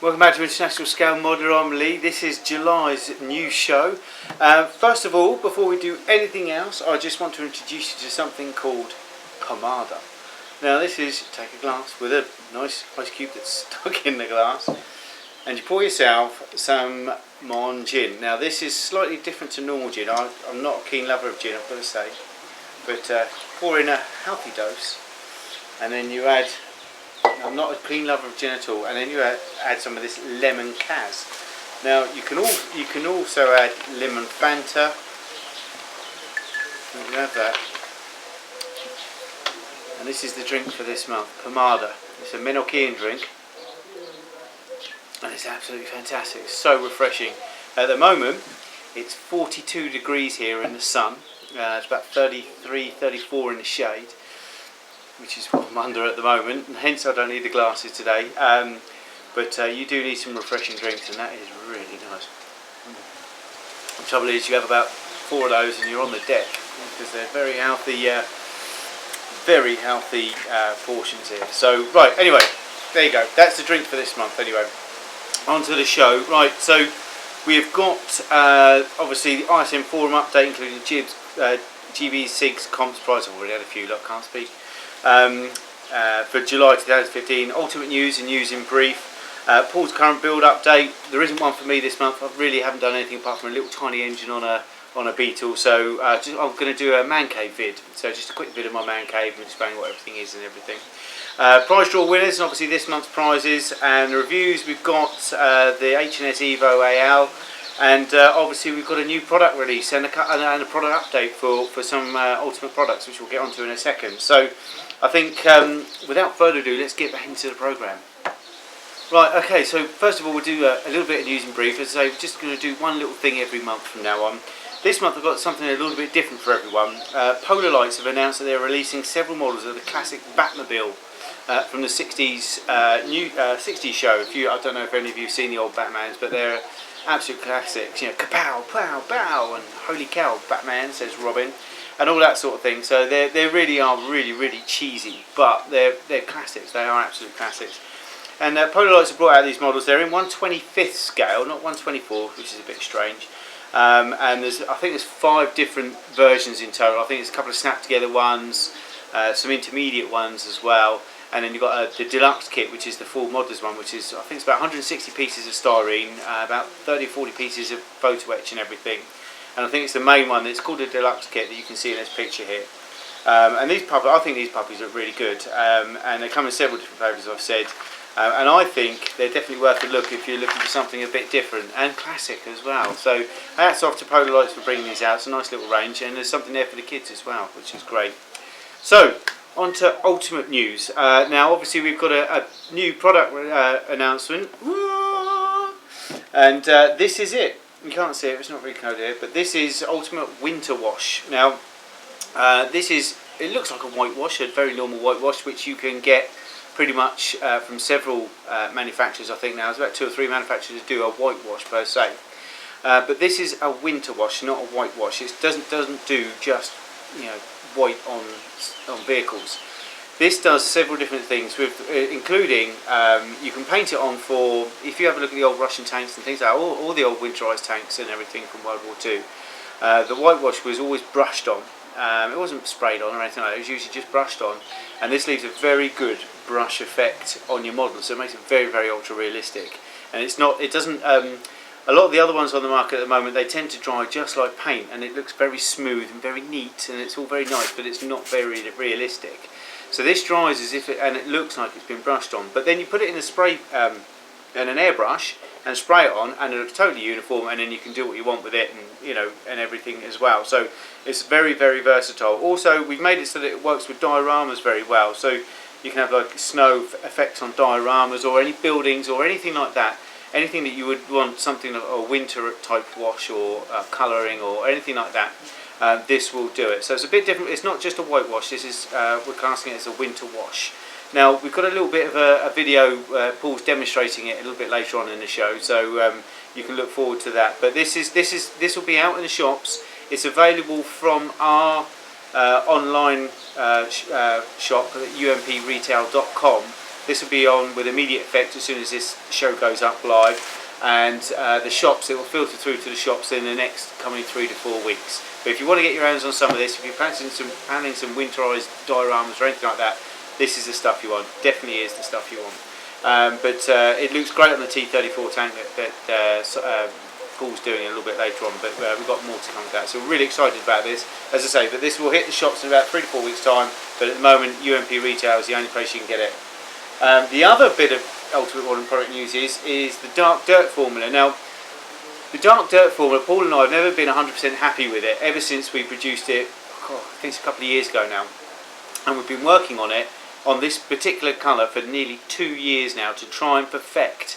Welcome back to International Scale Modeler. I'm Lee. This is July's new show. First of all, before we do anything else, I just want to introduce you to something called Pomada. Now this is, take a glass with a nice ice cube that's stuck in the glass, and you pour yourself some Mon gin. Now this is slightly different to normal gin. I'm not a keen lover of gin, I've got to say, but pour in a healthy dose, and then you add, I'm not a keen lover of gin at all, and then you add some of this lemon Kaz. Now you can also add lemon Fanta. You have that. And this is the drink for this month, Pomada. It's a Menorcan drink, and it's absolutely fantastic. It's so refreshing. At the moment, it's 42 degrees here in the sun. It's about 33, 34 in the shade, which is what I'm under at the moment, and hence I don't need the glasses today. But you do need some refreshing drinks, and that is really nice. The trouble is, you have about 4 of those, and you're on the deck, because they're very healthy portions here. So, right, anyway, there you go. That's the drink for this month. Anyway, on to the show. Right, so we have got obviously the ISM forum update, including GBs SiGs comps price. I've already had a few. Look, can't speak. For July 2015, ultimate news and news in brief. Paul's current build update. There isn't one for me this month. I really haven't done anything apart from a little tiny engine on a Beetle. So I'm going to do a man cave vid. So just a quick vid of my man cave and explain what everything is and everything. Prize draw winners, and obviously this month's prizes and the reviews. We've got the H&S Evo AL. And obviously we've got a new product release and a product update for some ultimate products, which we'll get onto in a second. So I think without further ado, let's get back into the programme. Right, okay, so first of all we'll do a little bit of news in brief. As I say, we're just going to do one little thing every month from now on. This month I've got something a little bit different for everyone. Polar Lights have announced that they're releasing several models of the classic Batmobile from the 60s 60s show. I don't know if any of you have seen the old Batmans, but they're absolute classics, you know, kapow, pow, bow, and holy cow, Batman, says Robin, and all that sort of thing. So they really are really cheesy, but they're classics. They are absolute classics. And Polar Lights have brought out these models. They're in 1/25th scale, not 1/24th, which is a bit strange. And I think there's 5 different versions in total. I think there's a couple of snap together ones, some intermediate ones as well. And then you've got the deluxe kit, which is the full modelers one, which is, I think it's about 160 pieces of styrene, about 30 or 40 pieces of photo etch and everything. And I think it's the main one. It's called the deluxe kit that you can see in this picture here. And these puppies, I think these puppies look really good. And they come in several different flavours, as I've said. And I think they're definitely worth a look if you're looking for something a bit different and classic as well. So hats off to Polar Lights for bringing these out. It's a nice little range, and there's something there for the kids as well, which is great. So on to ultimate news. Now obviously we've got a new product announcement, and this is it. You can't see it, it's not very colored here, but this is Ultimate Winter Wash. Now it looks like a whitewash, a very normal whitewash, which you can get pretty much from several manufacturers. I think now there's about 2 or 3 manufacturers that do a whitewash per se, but this is a winter wash, not a whitewash. It doesn't do just, you know, white on vehicles. This does several different things, with including you can paint it on for, if you have a look at the old Russian tanks and things like that, all the old winterized tanks and everything from World War II. The whitewash was always brushed on. It wasn't sprayed on or anything like that. It was usually just brushed on, and this leaves a very good brush effect on your model, so it makes it very ultra realistic. And it's not, it doesn't, a lot of the other ones on the market at the moment, they tend to dry just like paint, and it looks very smooth and very neat, and it's all very nice, but it's not very realistic. So this dries as if it, and it looks like it's been brushed on, but then you put it in a spray and an airbrush and spray it on, and it looks totally uniform, and then you can do what you want with it, and you know, and everything as well. So it's very versatile. Also, we've made it so that it works with dioramas very well, so you can have like snow effects on dioramas or any buildings or anything like that. Anything that you would want, something of a winter type wash or colouring or anything like that, this will do it. So it's a bit different. It's not just a whitewash. This is we're classing it as a winter wash. Now we've got a little bit of a video. Paul's demonstrating it a little bit later on in the show, so you can look forward to that. But this will be out in the shops. It's available from our online shop at umpretail.com. This will be on with immediate effect as soon as this show goes up live, and the shops, it will filter through to the shops in the next coming 3 to 4 weeks. But if you want to get your hands on some of this, if you're planning some winterized dioramas or anything like that, this is the stuff you want. Definitely is the stuff you want. But it looks great on the T34 tank that Paul's doing a little bit later on, but we've got more to come with that. So we're really excited about this, as I say. But this will hit the shops in about 3 to 4 weeks' time. But at the moment, UMP Retail is the only place you can get it. The other bit of Ultimate Modern product news is the Dark Dirt formula. Now, the Dark Dirt formula, Paul and I have never been 100% happy with it ever since we produced it. I think it's a couple of years ago now, and we've been working on it on this particular colour for nearly 2 years now to try and perfect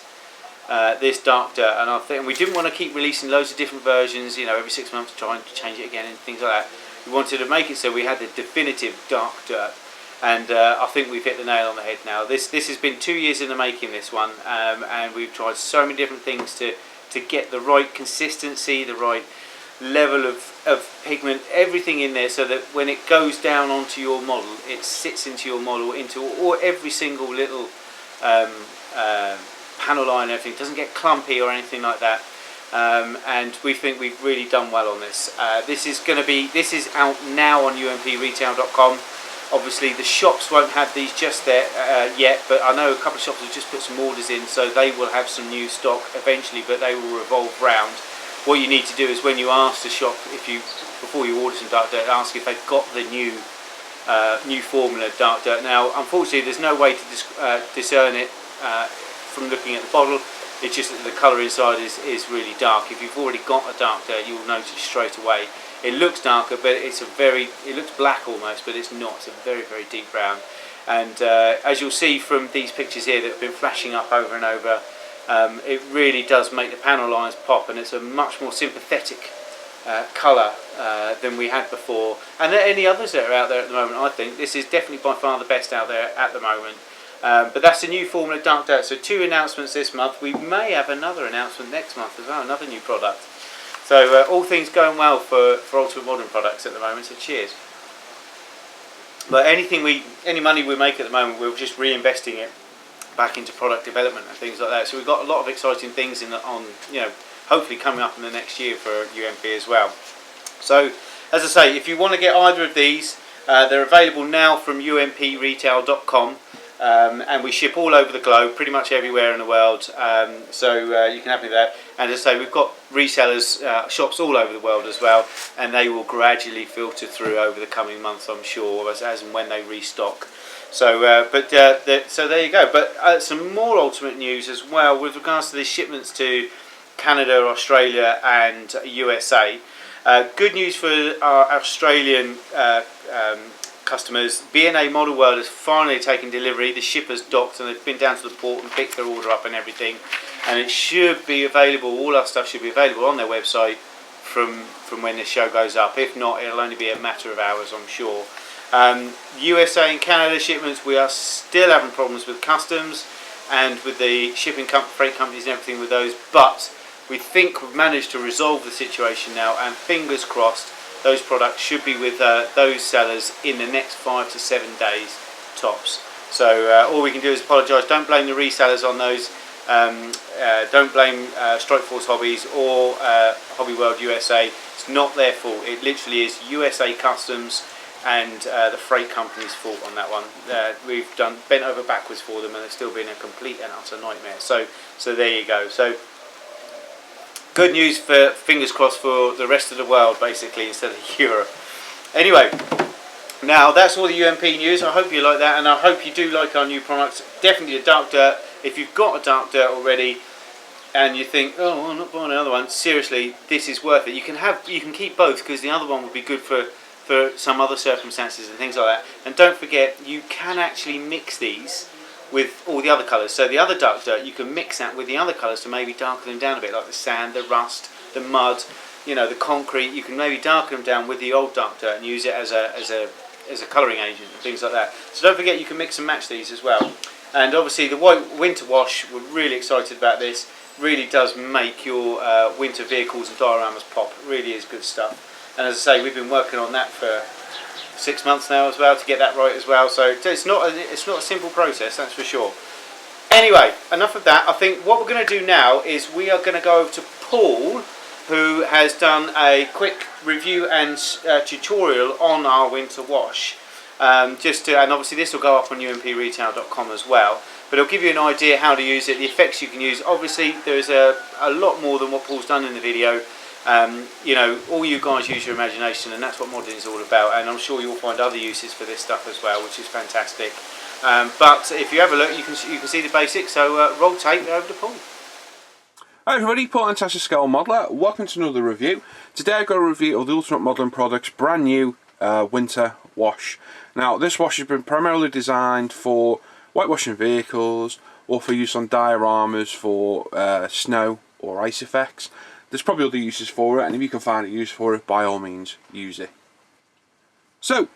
this Dark Dirt. And we didn't want to keep releasing loads of different versions, you know, every 6 months, trying to change it again and things like that. We wanted to make it so we had the definitive Dark Dirt, and I think we've hit the nail on the head now. This has been 2 years in the making, this one, and we've tried so many different things to get the right consistency, the right level of pigment, everything in there, so that when it goes down onto your model, it sits into your model, into every single little panel line and everything. It doesn't get clumpy or anything like that. And we think we've really done well on this. This is out now on umpretail.com. Obviously the shops won't have these just there yet, but I know a couple of shops have just put some orders in, so they will have some new stock eventually, but they will revolve round. What you need to do is, when you ask the shop, before you order some Dark Dirt, ask if they've got the new formula Dark Dirt. Now, unfortunately, there's no way to discern it from looking at the bottle. It's just that the colour inside is really dark. If you've already got a Dark Dirt, you'll notice straight away. It looks darker, but it looks black almost, but it's not. It's a very, very deep brown. And as you'll see from these pictures here that have been flashing up over and over, it really does make the panel lines pop, and it's a much more sympathetic colour than we had before. And any others that are out there at the moment, I think this is definitely by far the best out there at the moment. But that's the new formula Dark Dirt. So 2 announcements this month. We may have another announcement next month as well, another new product. So all things going well for Ultimate Modern products at the moment, so cheers. But any money we make at the moment, we're just reinvesting it back into product development and things like that. So we've got a lot of exciting things hopefully coming up in the next year for UMP as well. So as I say, if you want to get either of these, they're available now from umpretail.com. And we ship all over the globe, pretty much everywhere in the world, so you can have me there. And as I say, we've got resellers, shops all over the world as well, and they will gradually filter through over the coming months, I'm sure, as and when they restock. So, so there you go. But some more Ultimate news as well with regards to the shipments to Canada, Australia and USA. Good news for our Australian customers. B&A Model World has finally taken delivery. The shipper's docked and they've been down to the port and picked their order up and everything, and it should be available, all our stuff should be available on their website from when this show goes up. If not, it'll only be a matter of hours, I'm sure. USA and Canada shipments, we are still having problems with customs and with the shipping freight companies and everything with those, but we think we've managed to resolve the situation now, and fingers crossed those products should be with those sellers in the next 5 to 7 days tops. So all we can do is apologise. Don't blame the resellers on those. Don't blame Strikeforce Hobbies or Hobby World USA. It's not their fault. It literally is USA Customs and the freight company's fault on that one. We've bent over backwards for them, and it's still been a complete and utter nightmare. So there you go. So good news, for fingers crossed, for the rest of the world, basically, instead of Europe. Anyway, now that's all the UMP news. I hope you like that, and I hope you do like our new products. Definitely a Dark Dirt. If you've got a Dark Dirt already and you think, oh, I'm not buying another one, seriously, this is worth it. You can keep both, because the other one would be good for some other circumstances and things like that. And don't forget, you can actually mix these with all the other colours. So the other Dark Dirt, you can mix that with the other colours to maybe darken them down a bit, like the sand, the rust, the mud, the concrete. You can maybe darken them down with the old Dark Dirt and use it as a colouring agent and things like that. So don't forget, you can mix and match these as well. And obviously the white winter wash, we're really excited about this. Really does make your winter vehicles and dioramas pop. It really is good stuff. And as I say, we've been working on that for 6 months now as well, to get that right as well. So it's not a simple process, that's for sure. Anyway, enough of that. I think what we're going to do now is we are going to go over to Paul, who has done a quick review and tutorial on our winter wash. And obviously this will go up on umpretail.com as well. But it'll give you an idea how to use it, the effects you can use. Obviously, there's a lot more than what Paul's done in the video. You know, all you guys use your imagination, and that's what modding is all about. And I'm sure you'll find other uses for this stuff as well, which is fantastic. But if you have a look, you can see the basics. So roll tape over to Paul. Hi everybody, Paul and Tasha Scale Modeller. Welcome to another review. Today I've got a review of the Ultimate Modelling Products brand new winter wash. Now this wash has been primarily designed for whitewashing vehicles or for use on dioramas for snow or ice effects. There's probably other uses for it, and if you can find a use for it, by all means use it. So,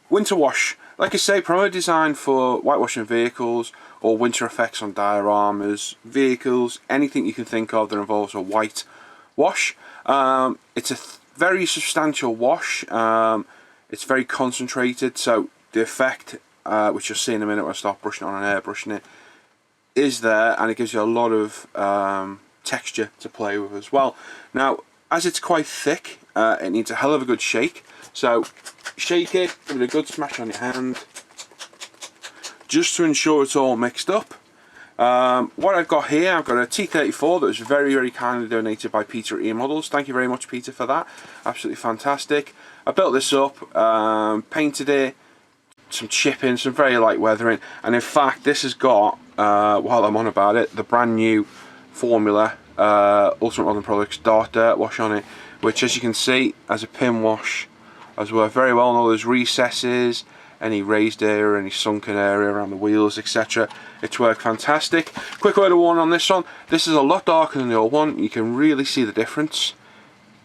winter wash. Like I say, primarily designed for whitewashing vehicles or winter effects on dioramas, vehicles, anything you can think of that involves a white wash. It's a very substantial wash. It's very concentrated, so the effect, which you'll see in a minute when I start brushing it on and airbrushing it, is there, and it gives you a lot of texture to play with as well. Now, as it's quite thick, it needs a hell of a good shake. So shake it, give it a good smash on your hand, just to ensure it's all mixed up. What I've got here, I've got a T34 that was very, very kindly donated by Peter at E-Models. Thank you very much, Peter, for that. Absolutely fantastic. I built this up, painted it, some chipping, some very light weathering, and in fact this has got, while I'm on about it, the brand new Formula Ultimate Modelling Products Dark Dirt wash on it, which as you can see has a pin wash as well, very well in all those recesses, any raised area, any sunken area around the wheels, etc. It's worked fantastic. Quick word of warning on this one, this is a lot darker than the old one. You can really see the difference.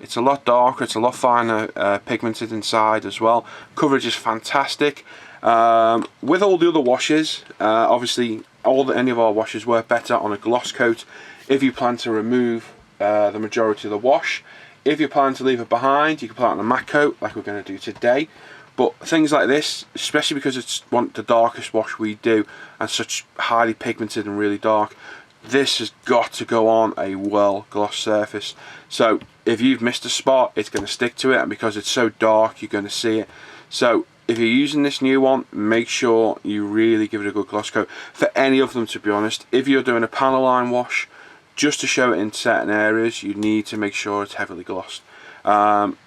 It's a lot darker, it's a lot finer pigmented inside as well. Coverage is fantastic. With all the other washes, obviously any of our washes work better on a gloss coat if you plan to remove the majority of the wash. If you plan to leave it behind, you can put it on a matte coat like we're going to do today. But things like this, especially because it's the darkest wash we do and such highly pigmented and really dark, this has got to go on a well gloss surface. So if you've missed a spot, it's going to stick to it, and because it's so dark you're going to see it. So if you're using this new one, make sure you really give it a good gloss coat. For any of them, to be honest, if you're doing a panel line wash, just to show it in certain areas, you need to make sure it's heavily glossed.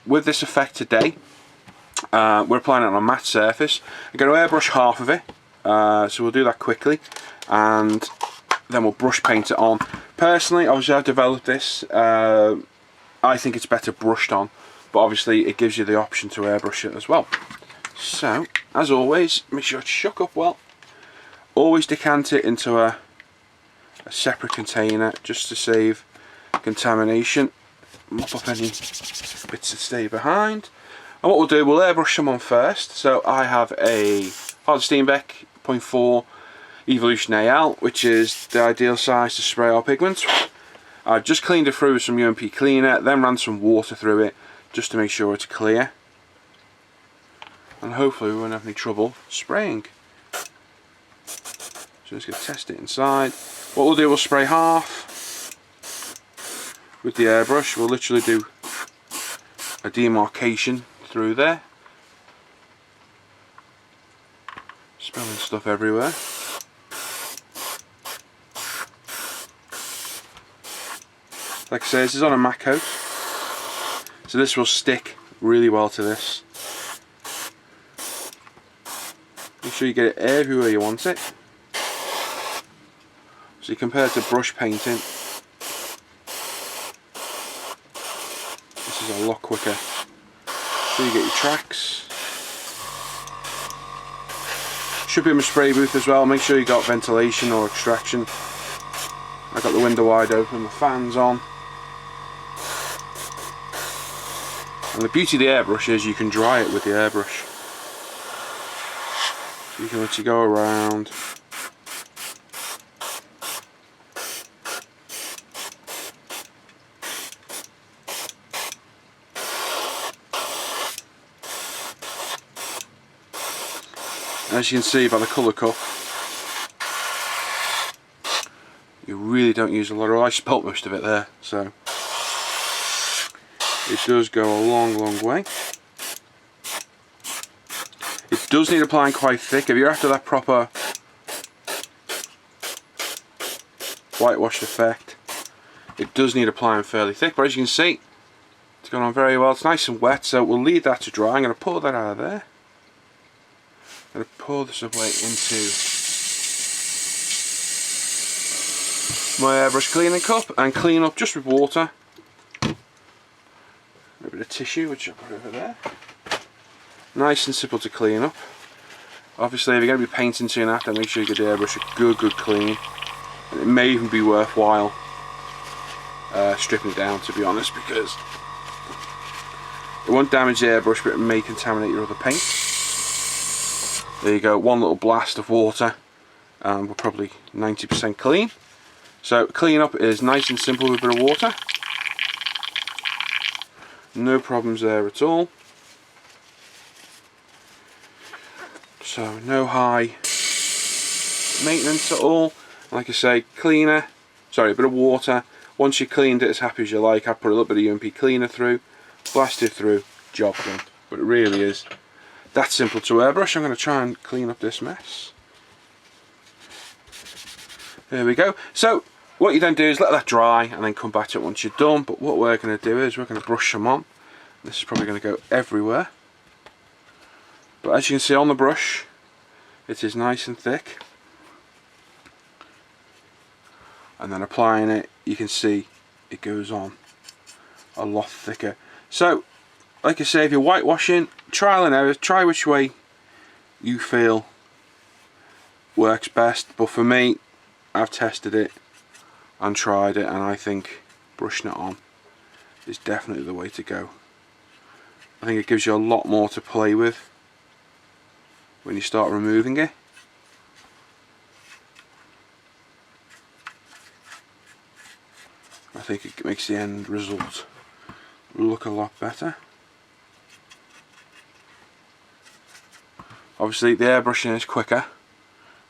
With this effect today, we're applying it on a matte surface. I'm going to airbrush half of it, so we'll do that quickly, and then we'll brush paint it on. Personally, obviously I've developed this, I think it's better brushed on, but obviously it gives you the option to airbrush it as well. So, as always, make sure it's shook up well. Always decant it into a separate container just to save contamination. Mop up any bits that stay behind. And what we'll do, we'll airbrush them on first. So I have a Harder Steenbeck 0.4 Evolution AL, which is the ideal size to spray our pigments. I've just cleaned it through with some UMP cleaner, then ran some water through it just to make sure it's clear. And hopefully we won't have any trouble spraying. So let's go test it inside. What we'll do, we'll spray half with the airbrush. We'll literally do a demarcation through there. Spilling stuff everywhere. Like I say, this is on a matte coat, so this will stick really well to this. Make sure you get it everywhere you want it. So compared to brush painting, this is a lot quicker. So you get your tracks. Should be in my spray booth as well. Make sure you got ventilation or extraction. I've got the window wide open, the fan's on. And the beauty of the airbrush is you can dry it with the airbrush. So you can let it go around. As you can see by the colour cup, really don't use a lot of oil. I spilt most of it there, so it does go a long way. It does need applying quite thick. If you're after that proper whitewash effect, it does need applying fairly thick, but as you can see, it's gone on very well. It's nice and wet, so we'll leave that to dry. I'm going to pour that out of there. I'm going to pour this away into my airbrush cleaning cup and clean up just with water. A bit of tissue, which I'll put over there. Nice and simple to clean up. Obviously, if you're going to be painting soon after, make sure you give the airbrush a good clean. And it may even be worthwhile stripping it down, to be honest, because it won't damage the airbrush, but it may contaminate your other paint. There you go, one little blast of water, and we're probably 90% clean. So clean up is nice and simple with a bit of water. No problems there at all. So no high maintenance at all. Like I say, a bit of water. Once you cleaned it as happy as you like, I put a little bit of UMP cleaner through, blast it through, job done. But it really is that simple to airbrush. I'm going to try and clean up this mess. There we go. So what you then do is let that dry and then come back to it once you're done. But what we're going to do is we're going to brush some on. This is probably going to go everywhere. But as you can see on the brush, it is nice and thick. And then applying it, you can see it goes on a lot thicker. So, like I say, if you're whitewashing, trial and error, try which way you feel works best. But for me, I've tested it and tried it, and I think brushing it on is definitely the way to go. I think it gives you a lot more to play with when you start removing it. I think it makes the end result look a lot better. Obviously the airbrushing is quicker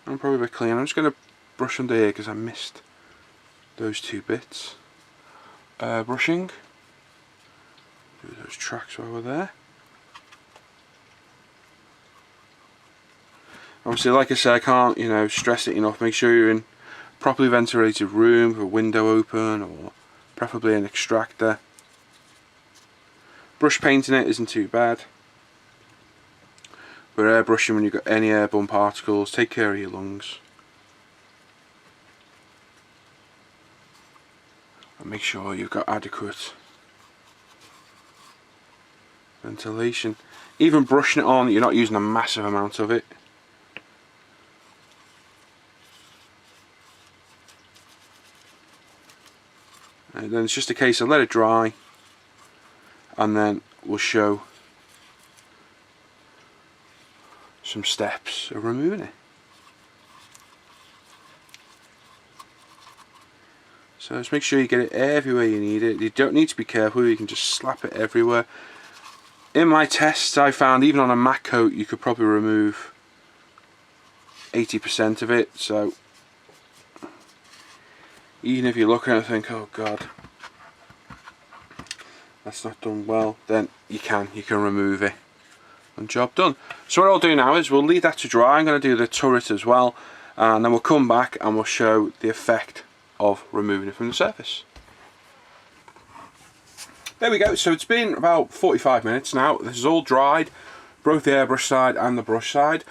and probably a bit cleaner. I'm just going to brush under here because I missed those two bits. Brushing. Do those tracks while we're there. Obviously, like I said, I can't stress it enough. Make sure you're in a properly ventilated room with a window open, or preferably an extractor. Brush painting it isn't too bad, but airbrushing, when you've got any airborne particles, take care of your lungs. And make sure you've got adequate ventilation. Even brushing it on, you're not using a massive amount of it. And then it's just a case of let it dry, and then we'll show some steps of removing it. So just make sure you get it everywhere you need it. You don't need to be careful, you can just slap it everywhere. In my tests, I found even on a matte coat you could probably remove 80% of it. So even if you look at it and think, oh god, that's not done well, then you can remove it and job done. So what I'll do now is we'll leave that to dry. I'm going to do the turret as well, and then we'll come back and we'll show the effect of removing it from the surface. There we go. So it's been about 45 minutes now. This is all dried, both the airbrush side and the brush side.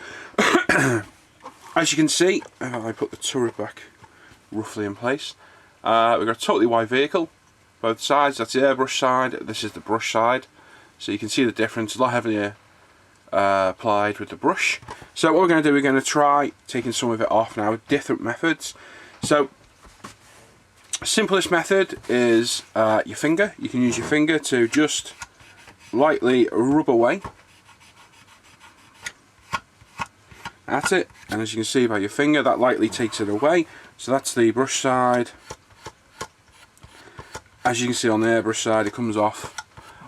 As you can see, I put the turret back roughly in place. We've got a totally white vehicle, both sides. That's the airbrush side, this is the brush side. So you can see the difference, a lot heavier applied with the brush. So what we're going to do, we're going to try taking some of it off now with different methods. So simplest method is your finger. You can use your finger to just lightly rub away. That's it, and as you can see by your finger, that lightly takes it away. So that's the brush side. As you can see on the airbrush side, it comes off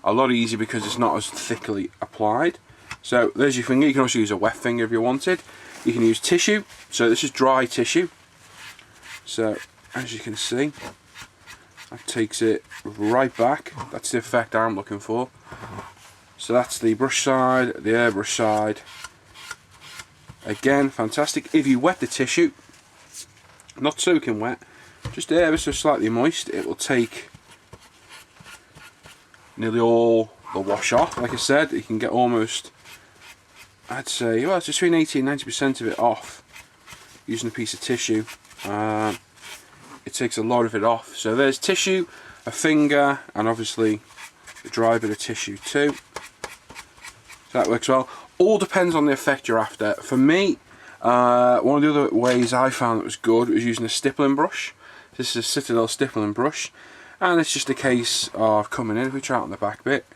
a lot easier because it's not as thickly applied. So there's your finger. You can also use a wet finger if you wanted. You can use tissue. So this is dry tissue. So as you can see, that takes it right back. That's the effect I'm looking for. So that's the brush side, the airbrush side. Again, fantastic. If you wet the tissue, not soaking wet, just ever so slightly moist, it will take nearly all the wash off. Like I said, you can get almost, I'd say, well, it's between 80 and 90% of it off using a piece of tissue. It takes a lot of it off. So there's tissue, a finger, and obviously the dry bit of tissue too. So that works well. All depends on the effect you're after. For me, one of the other ways I found that was good was using a stippling brush. This is a Citadel stippling brush, and it's just a case of coming in. If we try it on the back bit,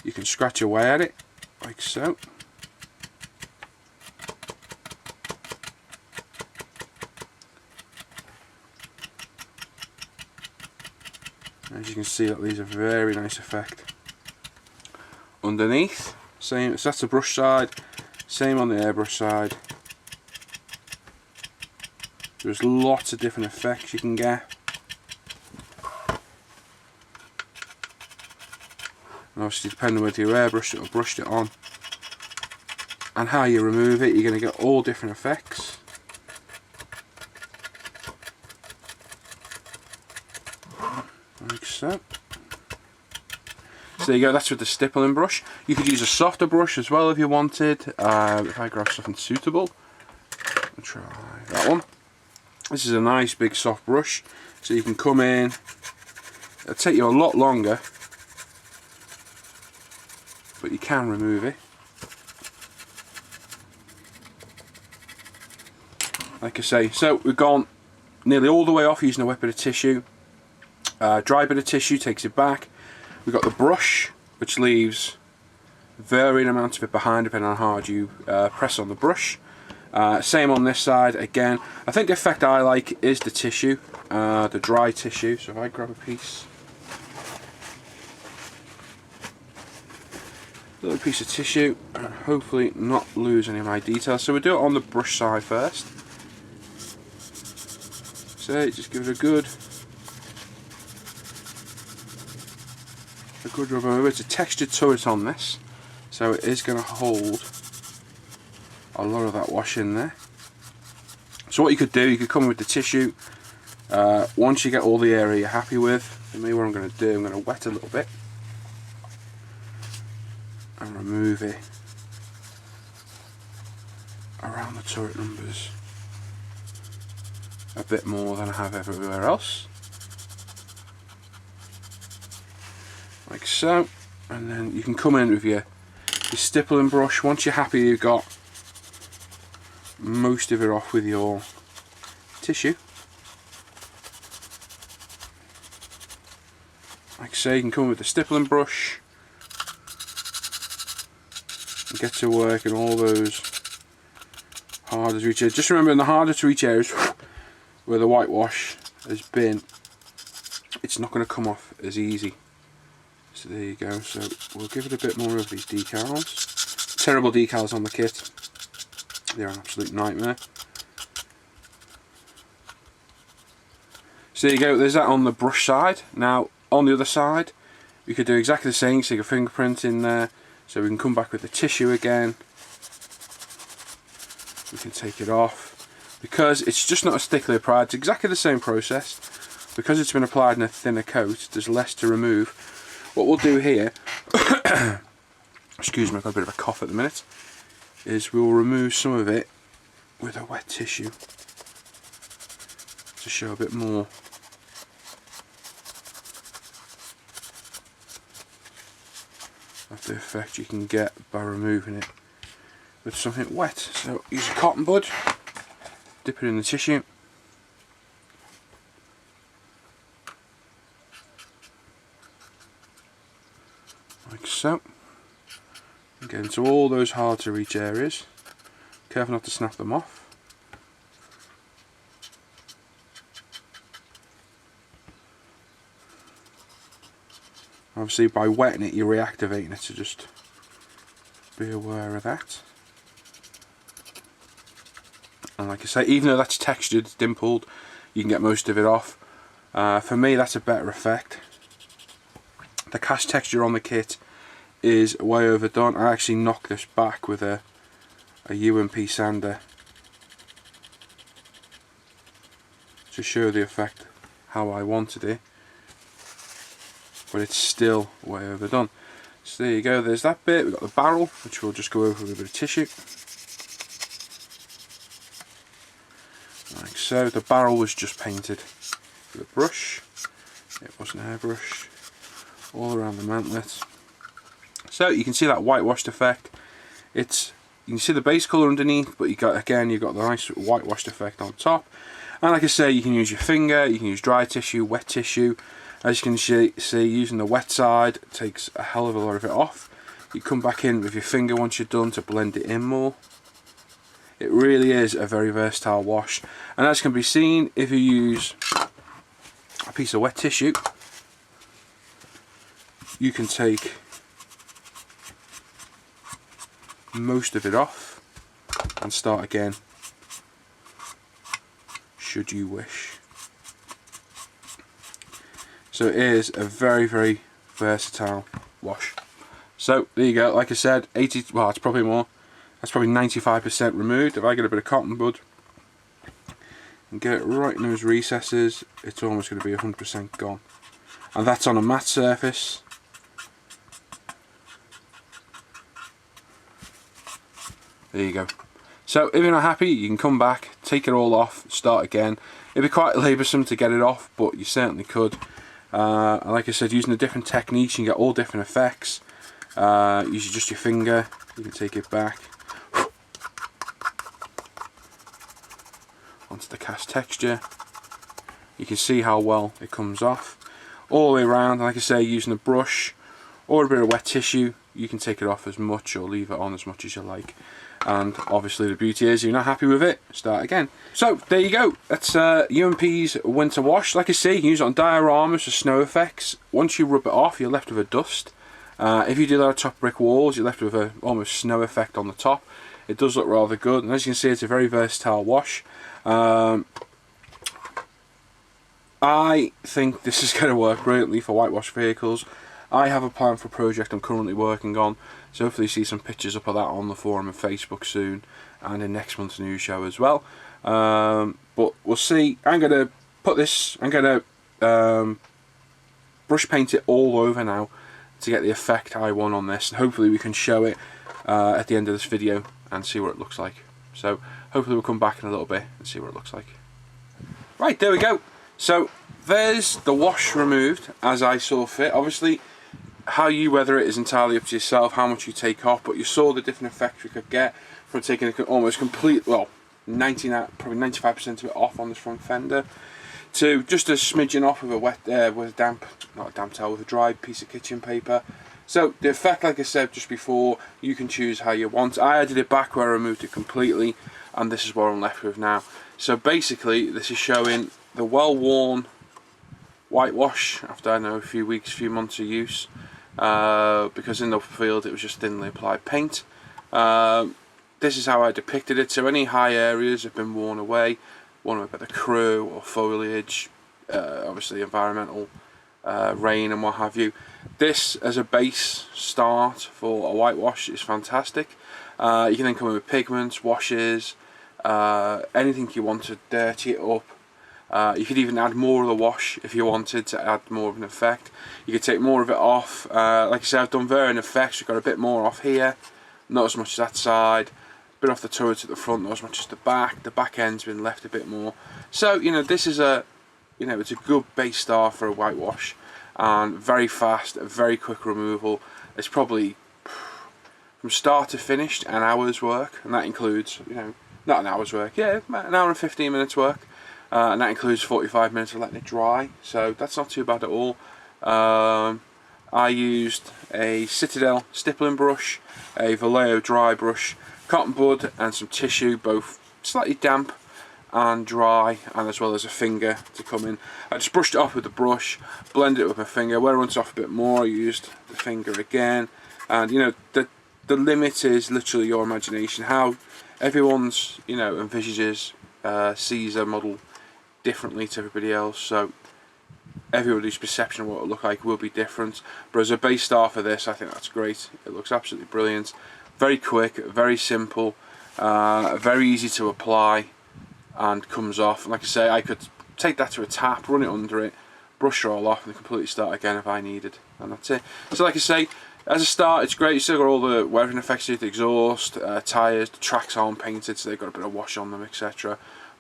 you can scratch away at it like so. As you can see, that leaves a very nice effect. Underneath, same, so that's the brush side, same on the airbrush side. There's lots of different effects you can get. And obviously, depending on whether you airbrushed it or brushed it on and how you remove it, you're going to get all different effects. Like so. So there you go, that's with the stippling brush. You could use a softer brush as well if you wanted. If I grab something suitable, I'll try that one. This is a nice big soft brush, so you can come in. It'll take you a lot longer, but you can remove it. Like I say, so we've gone nearly all the way off using a wet bit of tissue. Dry bit of tissue takes it back. We've got the brush, which leaves varying amounts of it behind depending on how hard you press on the brush. Same on this side again. I think the effect I like is the tissue, the dry tissue. So if I grab a piece, little piece of tissue, and hopefully not lose any of my details. So we'll do it on the brush side first. So just give it a good rub over. It's a textured turret on this, so it is going to hold a lot of that wash in there. So what you could do, you could come in with the tissue. Once you get all the area you're happy with, for me what I'm going to do, I'm going to wet a little bit and remove it around the turret numbers a bit more than I have everywhere else. Like so, and then you can come in with your stippling brush. Once you're happy you've got most of it off with your tissue, like so, you can come in with the stippling brush and get to work in all those harder to reach areas. Just remember, in the harder to reach areas where the whitewash has been, it's not going to come off as easy. So there you go. So we'll give it a bit more of these decals. Terrible decals on the kit. They're an absolute nightmare. So there you go. There's that on the brush side. Now on the other side, we could do exactly the same. Stick a fingerprint in there. So we can come back with the tissue again. We can take it off. Because it's just not as thickly applied. It's exactly the same process. Because it's been applied in a thinner coat, there's less to remove. What we'll do here, excuse me, I've got a bit of a cough at the minute, is we'll remove some of it with a wet tissue to show a bit more of the effect you can get by removing it with something wet. So use a cotton bud, dip it in the tissue, like so. Get into all those hard to reach areas. Careful not to snap them off. Obviously by wetting it you're reactivating it, so just be aware of that. And like I say, even though that's textured, dimpled, you can get most of it off. For me, that's a better effect. The cast texture on the kit is way overdone. I actually knocked this back with a UMP sander to show the effect how I wanted it, but it's still way overdone. So there you go, there's that bit. We've got the barrel, which we'll just go over with a bit of tissue. Like so. The barrel was just painted with a brush. It was an airbrush all around the mantlet. So you can see that whitewashed effect. You can see the base colour underneath, but you've got the nice whitewashed effect on top. And like I say, you can use your finger, you can use dry tissue, wet tissue. As you can see, using the wet side takes a hell of a lot of it off. You come back in with your finger once you're done to blend it in more. It really is a very versatile wash. And as can be seen, if you use a piece of wet tissue, you can take most of it off and start again, should you wish. So it is a very, very versatile wash. So there you go. Like I said, well, it's probably more. That's probably 95% removed. If I get a bit of cotton bud and get it right in those recesses, it's almost going to be 100% gone. And that's on a matte surface. There you go. So if you're not happy, you can come back, take it all off, start again. It'd be quite laboursome to get it off, but you certainly could. Like I said, using the different techniques, you can get all different effects. Use just your finger, you can take it back onto the cast texture. You can see how well it comes off all the way around. Like I say, using a brush or a bit of wet tissue, you can take it off as much or leave it on as much as you like. And obviously the beauty is, if you're not happy with it, start again. So there you go, that's UMP's winter wash. Like I say, you can use it on dioramas for snow effects. Once you rub it off, you're left with a dust. If you do that on top brick walls, you're left with a almost snow effect on the top. It does look rather good, and as you can see, it's a very versatile wash. I think this is going to work brilliantly for whitewash vehicles. I have a plan for a project I'm currently working on, so hopefully you see some pictures up of that on the forum and Facebook soon, and in next month's news show as well. But we'll see. I'm going to put this, I'm going to brush paint it all over now to get the effect I want on this, and hopefully we can show it at the end of this video and see what it looks like. So hopefully we'll come back in a little bit and see what it looks like. Right, there we go. So there's the wash removed as I saw fit. Obviously how you weather it is entirely up to yourself, how much you take off, but you saw the different effects we could get from taking a almost complete, well, probably 95% of it off on this front fender, to just a smidgen off with a wet, with a damp, not a damp towel, with a dry piece of kitchen paper. So the effect, like I said just before, you can choose how you want. I added it back where I removed it completely, and this is what I'm left with now. So basically this is showing the well-worn whitewash after, I don't know, a few weeks, few months of use, because in the field it was just thinly applied paint. This is how I depicted it. So any high areas have been worn away by the crew or foliage, obviously environmental, rain and what have you. This as a base start for a whitewash is fantastic. You can then come in with pigments, washes, anything you want to dirty it up. You could even add more of the wash if you wanted to add more of an effect. You could take more of it off. Like I said, I've done varying effects. We've got a bit more off here, not as much as that side. A bit off the turret at the front, not as much as the back. The back end's been left a bit more. So you know, this is a, you know, it's a good base start for a whitewash, and very fast, very quick removal. It's probably from start to finish an hour's work, and that includes, you know, not an hour's work, yeah, an hour and 15 minutes work. And that includes 45 minutes of letting it dry, so that's not too bad at all. I used a Citadel stippling brush, a Vallejo dry brush, cotton bud and some tissue, both slightly damp and dry, and as well as a finger to come in. I just brushed it off with the brush, blended it with my finger. Where it runs off a bit more, I used the finger again. And you know, the limit is literally your imagination. How everyone's, you know, envisages sees a model differently to everybody else, so everybody's perception of what it will look like will be different. But as a base star for this, I think that's great. It looks absolutely brilliant. Very quick, very simple, very easy to apply, and comes off. And like I say, I could take that to a tap, run it under it, brush it all off, and completely start again if I needed. And that's it. So like I say, as a start, it's great. You still got all the weathering effects, the exhaust, tyres, the tracks aren't painted, so they've got a bit of wash on them, etc.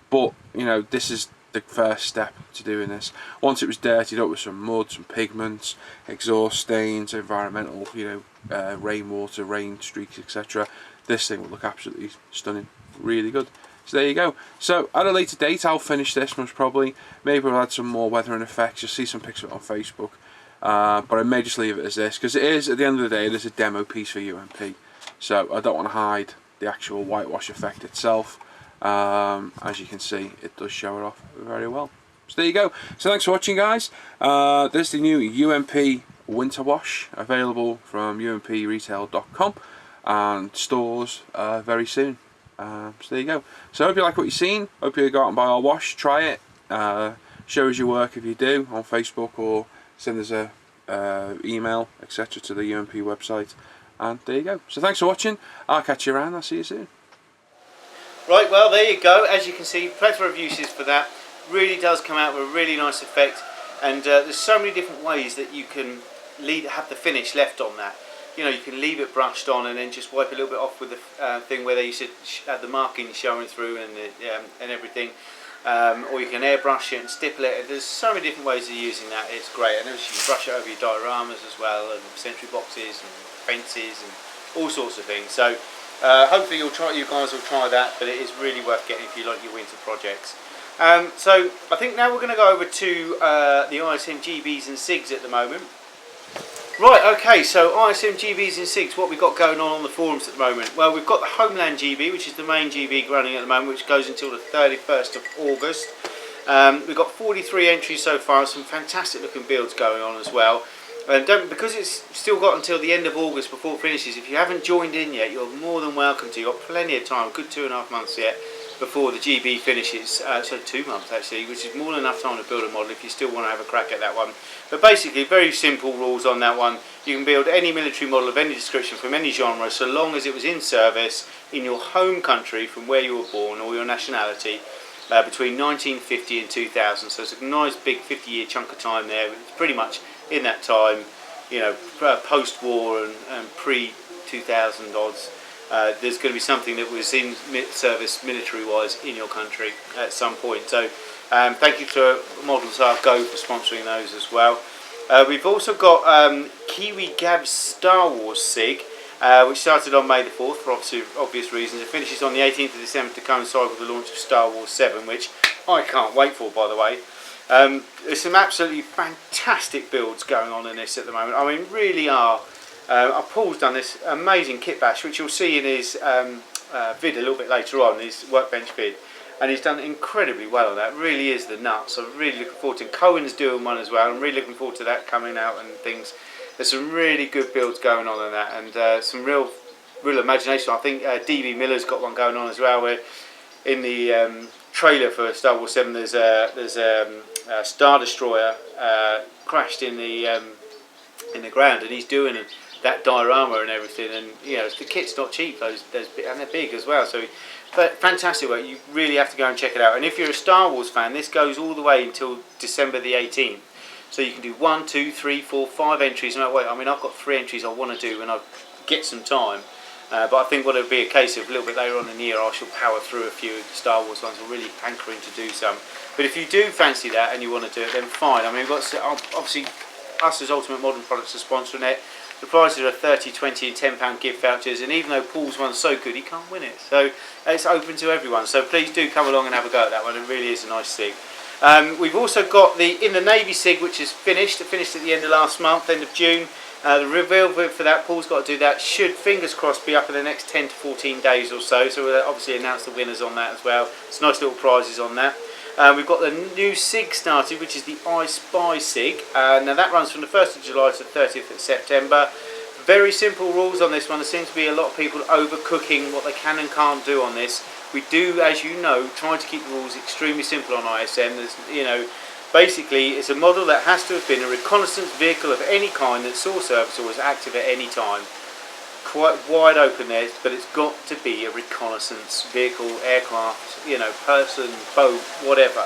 But you know, this is the first step to doing this. Once it was dirtied up with some mud, some pigments, exhaust stains, environmental, you know, rainwater, rain streaks, etc., this thing will look absolutely stunning, really good. So there you go. So at a later date, I'll finish this most probably. Maybe I'll add some more weathering effects. You'll see some pics of it on Facebook. But I may just leave it as this, because it is, at the end of the day, it is a demo piece for UMP. So I don't want to hide the actual whitewash effect itself. As you can see, it does show it off very well. So there you go. So thanks for watching, guys. There's the new UMP winter wash, available from umpretail.com and stores very soon. So there you go. So I hope you like what you've seen. Hope you go out and buy our wash, try it, show us your work if you do on Facebook, or send us a email, etc., to the UMP website. And there you go. So thanks for watching. I'll catch you around. I'll see you soon. Right, well there you go. As you can see, plethora of uses for that. Really does come out with a really nice effect, and there's so many different ways that you can have the finish left on that. You know, you can leave it brushed on and then just wipe a little bit off with the thing where they used to have the marking showing through and everything. Or you can airbrush it and stipple it. There's so many different ways of using that. It's great. And obviously you can brush it over your dioramas as well, and sentry boxes and fences and all sorts of things. So hopefully you guys will try that, but it is really worth getting if you like your winter projects. So I think now we're going to go over to the ISM GBs and SiGs at the moment. Right, okay, so ISM GBs and SiGs, what we've got going on the forums at the moment? Well, we've got the Homeland GB, which is the main GB running at the moment, which goes until the 31st of August. We've got 43 entries so far, some fantastic looking builds going on as well. And because it's still got until the end of August before it finishes, if you haven't joined in yet, you're more than welcome to. You've got plenty of time, a good 2.5 months yet before the GB finishes, so 2 months actually, which is more than enough time to build a model if you still want to have a crack at that one. But basically, very simple rules on that one. You can build any military model of any description from any genre, so long as it was in service in your home country from where you were born, or your nationality, between 1950 and 2000. So it's a nice big 50-year chunk of time there. It's pretty much in that time, you know, post-war and pre-2000 odds. There's going to be something that was in service military-wise in your country at some point. So thank you to Models Are Go for sponsoring those as well. We've also got Kiwi Gab's Star Wars SiG, which started on May the 4th for obvious reasons. It finishes on the 18th of December to coincide with the launch of Star Wars 7, which I can't wait for, by the way. There's some absolutely fantastic builds going on in this at the moment. I mean, really are. Paul's done this amazing kit bash, which you'll see in his vid a little bit later on, his workbench vid, and he's done incredibly well on that. Really is the nuts. I'm really looking forward to it. Cohen's doing one as well. I'm really looking forward to that coming out and things. There's some really good builds going on in that, and some real imagination. I think DB Miller's got one going on as well, where in the trailer for Star Wars 7 there's a Star Destroyer crashed in the ground, and he's doing that diorama and everything, and you know, the kit's not cheap, and they're big as well, so but fantastic work. You really have to go and check it out. And if you're a Star Wars fan, this goes all the way until December the 18th, so you can do 1, 2, 3, 4, 5 entries. No, wait, I mean, I've got 3 entries I want to do when I get some time, but I think what it'll be a case of a little bit later on in the year I shall power through a few Star Wars ones. I'm really hankering to do some, but if you do fancy that and you want to do it, then fine. I mean, we've got, obviously, us as Ultimate Modern Products are sponsoring it. The prizes are 30, 20 and £10 gift vouchers, and even though Paul's one's so good, he can't win it. So it's open to everyone. So please do come along and have a go at that one. It really is a nice SiG. We've also got the In the Navy SiG, which is finished. It finished at the end of last month, end of June. The reveal for that, Paul's got to do that. Should, fingers crossed, be up in the next 10 to 14 days or so. So we'll obviously announce the winners on that as well. It's nice little prizes on that. We've got the new SiG started, which is the I Spy SiG. Now that runs from the 1st of July to the 30th of September. Very simple rules on this one. There seems to be a lot of people overcooking what they can and can't do on this. We do, as you know, try to keep the rules extremely simple on ISM. There's, you know, basically it's a model that has to have been a reconnaissance vehicle of any kind that saw service or was active at any time. Quite wide open there, but it's got to be a reconnaissance vehicle, aircraft, you know, person, boat, whatever.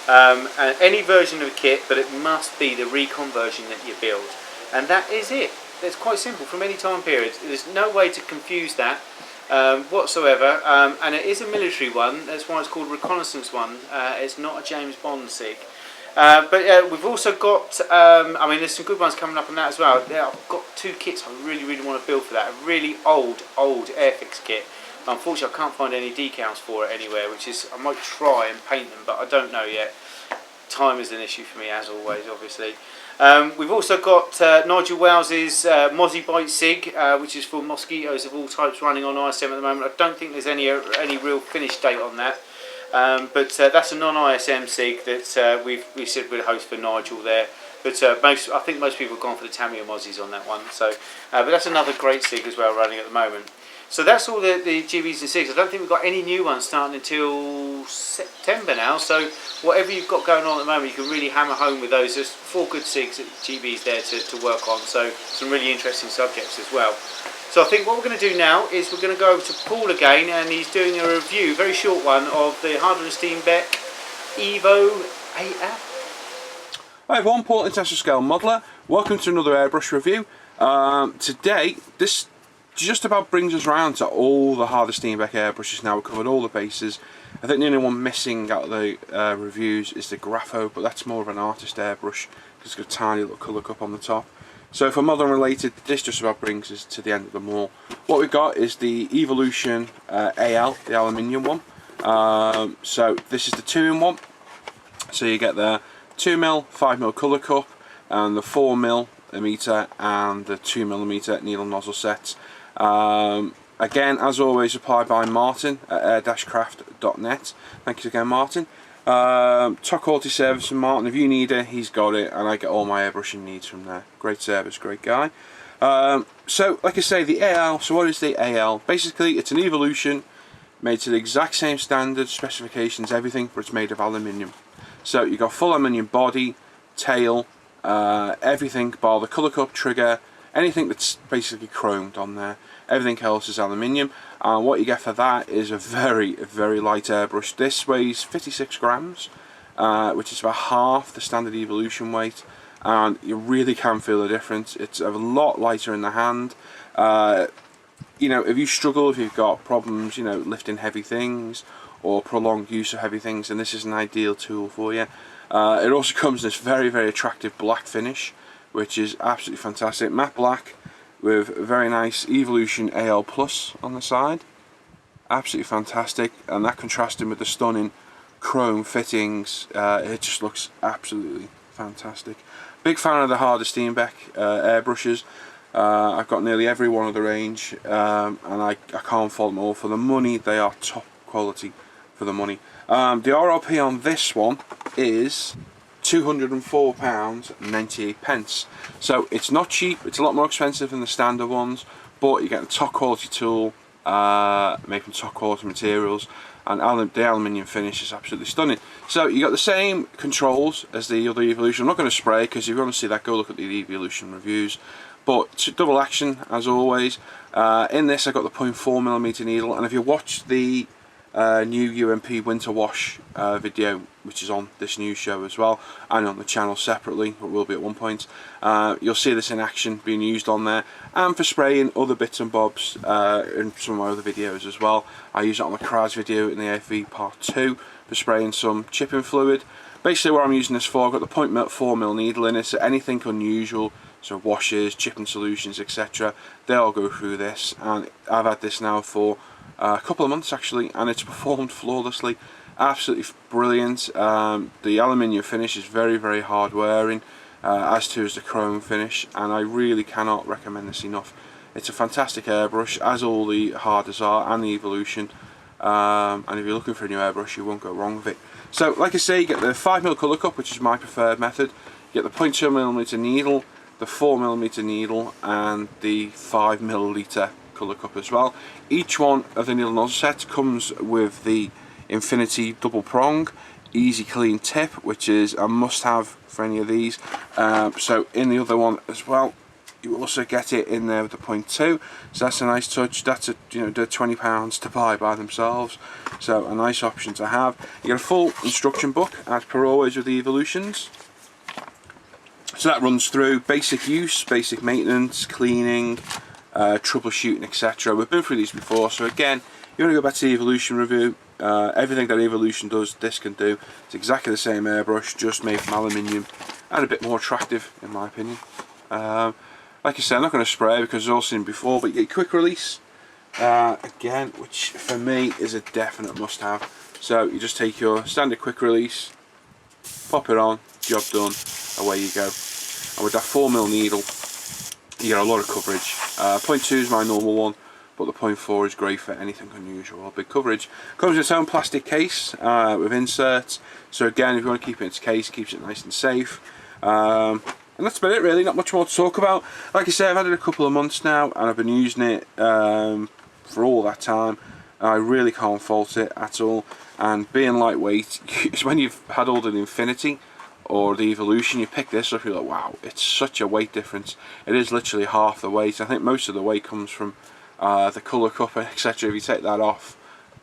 And any version of a kit, but it must be the recon version that you build. And that is it. It's quite simple from any time period. There's no way to confuse that whatsoever. And it is a military one. That's why it's called reconnaissance one. It's not a James Bond SiG. But we've also got, I mean, there's some good ones coming up on that as well. Yeah, I've got 2 kits I really want to build for that. A really old Airfix kit. Unfortunately, I can't find any decals for it anywhere, which is, I might try and paint them, but I don't know yet. Time is an issue for me, as always, obviously. We've also got Nigel Wells's Mozzie Bite SiG, which is for mosquitoes of all types running on ISM at the moment. I don't think there's any real finish date on that. But that's a non-ISM SiG that we said we'd host for Nigel there. But I think most people have gone for the Tamiya Mozzies on that one. So, but that's another great SiG as well running at the moment. So that's all the GBs and SiGs. I don't think we've got any new ones starting until September now. So whatever you've got going on at the moment, you can really hammer home with those. There's 4 good SiGs at GBs there to work on. So some really interesting subjects as well. So I think what we're going to do now is we're going to go over to Paul again, and he's doing a review, very short one, of the Harder & Steenbeck Evo AF. Hi everyone, Paul International Scale Modeller. Welcome to another airbrush review. Today, this just about brings us round to all the Harder Steenbeck airbrushes now. We've covered all the bases. I think the only one missing out of the reviews is the Grapho, but that's more of an artist airbrush because it's got a tiny little colour cup on the top. So for modern related, this just about brings us to the end of them all. What we've got is the Evolution AL, the aluminium one. So this is the 2-in-1. So you get the 2mm, 5mm colour cup, and the 4mm emitter and the 2mm needle nozzle sets. Again, as always, supplied by Martin at air-craft.net. Thank you again, Martin. Top quality service from Martin. If you need it, he's got it, and I get all my airbrushing needs from there. Great service, great guy. So, like I say, the AL. So what is the AL? Basically, it's an Evolution made to the exact same standard specifications, everything, but it's made of aluminium. So you got full aluminium body, tail, everything bar the colour cup, trigger, anything that's basically chromed on there. Everything else is aluminium, and what you get for that is a very light airbrush. This weighs 56 grams, which is about half the standard Evolution weight, and you really can feel the difference. It's a lot lighter in the hand. You know, if you struggle, if you've got problems, you know, lifting heavy things or prolonged use of heavy things, then this is an ideal tool for you. It also comes in this very attractive black finish, which is absolutely fantastic. Matte black with a very nice Evolution AL Plus on the side. Absolutely fantastic, and that contrasting with the stunning chrome fittings, it just looks absolutely fantastic. Big fan of the Harder Steenbeck airbrushes. I've got nearly every one of the range, and I can't fault them all. For the money, they are top quality for the money. The RRP on this one is £204.98. So it's not cheap, it's a lot more expensive than the standard ones, but you get the top quality tool, made from top quality materials, and the aluminium finish is absolutely stunning. So you got the same controls as the other Evolution. I'm not going to spray because if you want to see that, go look at the Evolution reviews. But double action as always. In this I got the 0.4mm needle, and if you watch the new UMP winter wash video, which is on this new show as well, and on the channel separately, it will be at one point, you'll see this in action being used on there, and for spraying other bits and bobs in some of my other videos as well. I use it on the Kraz video in the AFV part 2 for spraying some chipping fluid. Basically what I'm using this for, I've got the 0.4mm needle in it, so anything unusual, so washes, chipping solutions, etc., they'll go through this, and I've had this now for a couple of months actually, and it's performed flawlessly. Absolutely brilliant. The aluminium finish is very hard wearing, as too is the chrome finish, and I really cannot recommend this enough. It's a fantastic airbrush, as all the Harders are, and the Evolution, and if you're looking for a new airbrush, you won't go wrong with it. So like I say, you get the 5mm colour cup, which is my preferred method. You get the 0.2mm needle, the 4mm needle and the 5ml colour cup as well. Each one of the needle nozzle sets comes with the Infinity double prong easy clean tip, which is a must have for any of these. So in the other one as well, you also get it in there with the 0.2, so that's a nice touch. That's a, you know, they're £20 to buy by themselves, so a nice option to have. You get a full instruction book as per always with the Evolutions. So that runs through basic use, basic maintenance, cleaning, troubleshooting, etc. We've been through these before, so again, you want to go back to the Evolution review. Everything that Evolution does, this can do. It's exactly the same airbrush, just made from aluminium and a bit more attractive in my opinion. Like I said, I'm not going to spray because it's all seen before, but you get quick release again, which for me is a definite must have. So you just take your standard quick release, pop it on, job done, away you go. And with that 4mm needle, you get a lot of coverage. 0.2 is my normal one, but the 0.4 is great for anything unusual or big coverage. Comes in its own plastic case with inserts, so again, if you want to keep it in its case, it keeps it nice and safe. And that's about it really, not much more to talk about. Like I said, I've had it a couple of months now and I've been using it for all that time. I really can't fault it at all, and being lightweight, it's when you've had all the Infinity or the Evolution, you pick this up, you're like, wow, it's such a weight difference. It is literally half the weight. I think most of the weight comes from the colour cup, etc. If you take that off,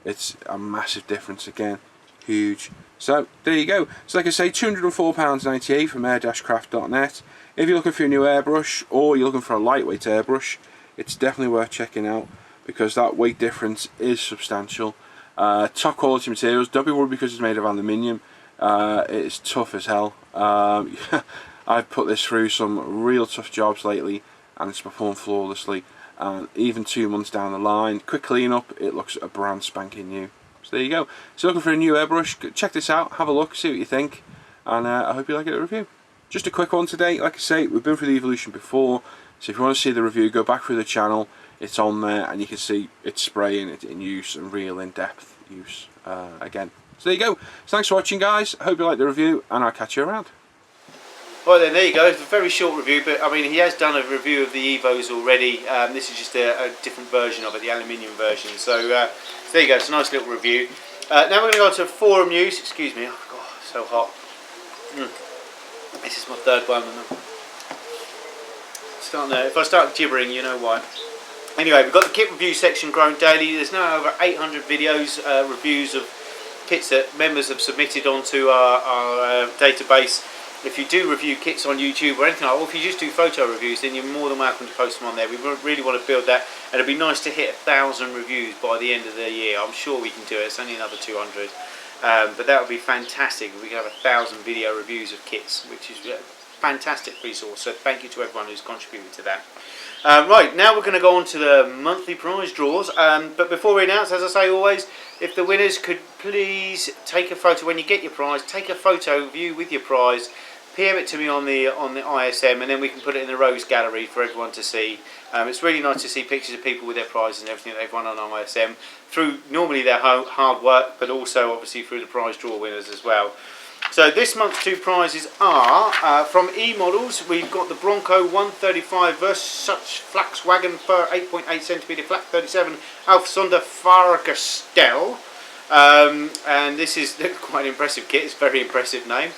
it's a massive difference again, huge. So there you go. So like I say, £204.98 from air-craft.net. If you're looking for a new airbrush or you're looking for a lightweight airbrush, it's definitely worth checking out because that weight difference is substantial. Top quality materials. Don't be worried because it's made of aluminium. It's tough as hell. I've put this through some real tough jobs lately and it's performed flawlessly. And even 2 months down the line, quick clean up, it looks a brand spanking new. So there you go. So looking for a new airbrush, check this out, have a look, see what you think, and I hope you like it, a review. Just a quick one today. Like I say, we've been through the Evolution before, so if you want to see the review, go back through the channel. It's on there and you can see it's spraying, it's in use and real in-depth use again. So there you go. So thanks for watching guys, I hope you like the review and I'll catch you around. Well then, there you go. It's a very short review, but I mean he has done a review of the Evos already. This is just a different version of it, the aluminium version. So there you go, it's a nice little review. Now we're going to go on to forum news. Excuse me, oh god, so hot. This is my third one. If I start gibbering, you know why. Anyway, we've got the kit review section growing daily. There's now over 800 videos, reviews of kits that members have submitted onto our database. If you do review kits on YouTube or anything like that, or if you just do photo reviews, then you're more than welcome to post them on there. We really want to build that, and it'd be nice to hit 1,000 reviews by the end of the year. I'm sure we can do it. It's only another 200, but that would be fantastic if we could have 1,000 video reviews of kits, which is a fantastic resource. So thank you to everyone who's contributed to that. Right, now we're going to go on to the monthly prize draws, but before we announce, as I say always, if the winners could please take a photo when you get your prize, take a photo of you with your prize, PM it to me on the ISM, and then we can put it in the Rose Gallery for everyone to see. It's really nice to see pictures of people with their prizes and everything that they've won on ISM through normally their hard work, but also obviously through the prize draw winners as well. So this month's two prizes are from E-Models. We've got the Bronco 135 Versace Flaxwagen Fur 8.8cm Flak 37 Alfa Sonda Fahrgestell. And this is quite an impressive kit. It's a very impressive name.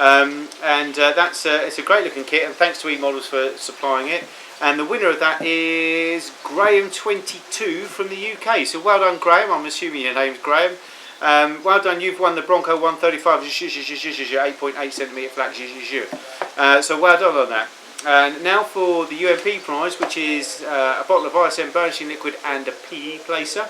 It's a great looking kit, and thanks to E-Models for supplying it. And the winner of that is Graham22 from the UK. So well done, Graham. I'm assuming your name's Graham. Well done, you've won the Bronco 135 8.8cm flat. So well done on that. And now for the UMP prize, which is a bottle of ISM burnishing liquid and a PE placer.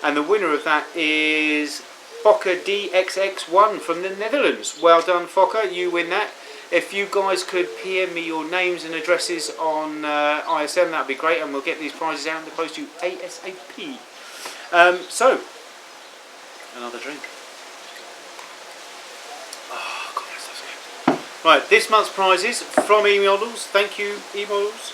And the winner of that is Fokker DXX1 from the Netherlands. Well done, Fokker, you win that. If you guys could PM me your names and addresses on ISM, that would be great, and we'll get these prizes out in the post to you ASAP. So, another drink. Oh, God, that's good. Right, this month's prizes from E-Models. Thank you, E-Models.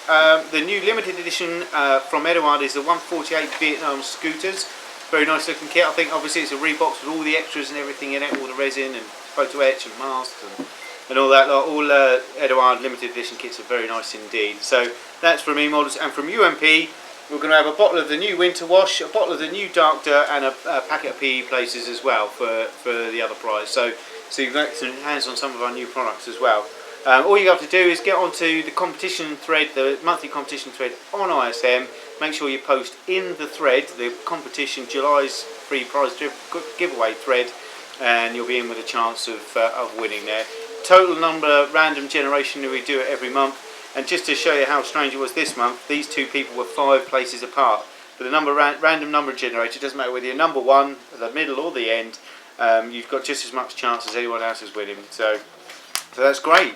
The new limited edition from Eduard is the 148 Vietnam scooters. Very nice looking kit. I think obviously it's a Reeboks with all the extras and everything in it, all the resin and photo etch and masks and and all that lot. All Edouard limited edition kits are very nice indeed. So that's from E-Models, and from UMP we're going to have a bottle of the new winter wash, a bottle of the new dark dirt, and a packet of PE places as well for the other prize. So you've got some hands on some of our new products as well. All you have to do is get onto the competition thread, the monthly competition thread on ISM. Make sure you post in the thread the competition July's free prize giveaway thread, and you'll be in with a chance of winning there. Total number random generation, we do it every month. And just to show you how strange it was this month, these two people were 5 places apart. But the number random number generator, doesn't matter whether you're number 1, the middle or the end, you've got just as much chance as anyone else is winning. So that's great.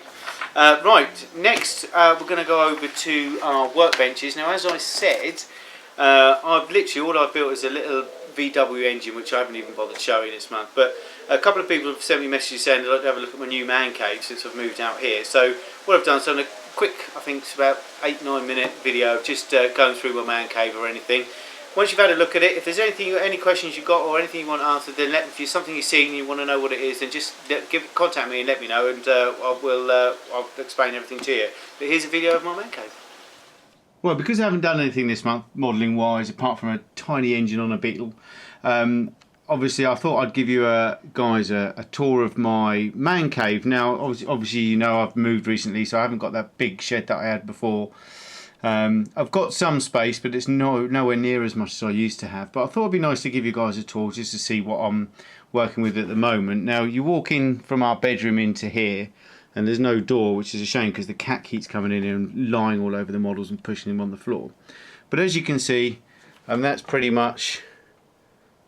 Right, next we're going to go over to our workbenches. Now, as I said, I've literally, all I've built is a little VW engine, which I haven't even bothered showing this month. But a couple of people have sent me messages saying they'd like to have a look at my new man cave since I've moved out here. So what I've done is done a quick, I think it's about 8-9 minute video of just going through my man cave or anything. Once you've had a look at it, if there's any questions you've got or anything you want answered, then if there's something you've seen and you want to know what it is, then just contact me and let me know, and I'll explain everything to you. But here's a video of my man cave. Well, because I haven't done anything this month modelling wise, apart from a tiny engine on a Beetle, obviously I thought I'd give you guys a tour of my man cave. Now, obviously you know I've moved recently, so I haven't got that big shed that I had before. I've got some space, but it's nowhere near as much as I used to have. But I thought it'd be nice to give you guys a tour just to see what I'm working with at the moment. Now, you walk in from our bedroom into here, and there's no door, which is a shame because the cat keeps coming in and lying all over the models and pushing them on the floor. But as you can see, that's pretty much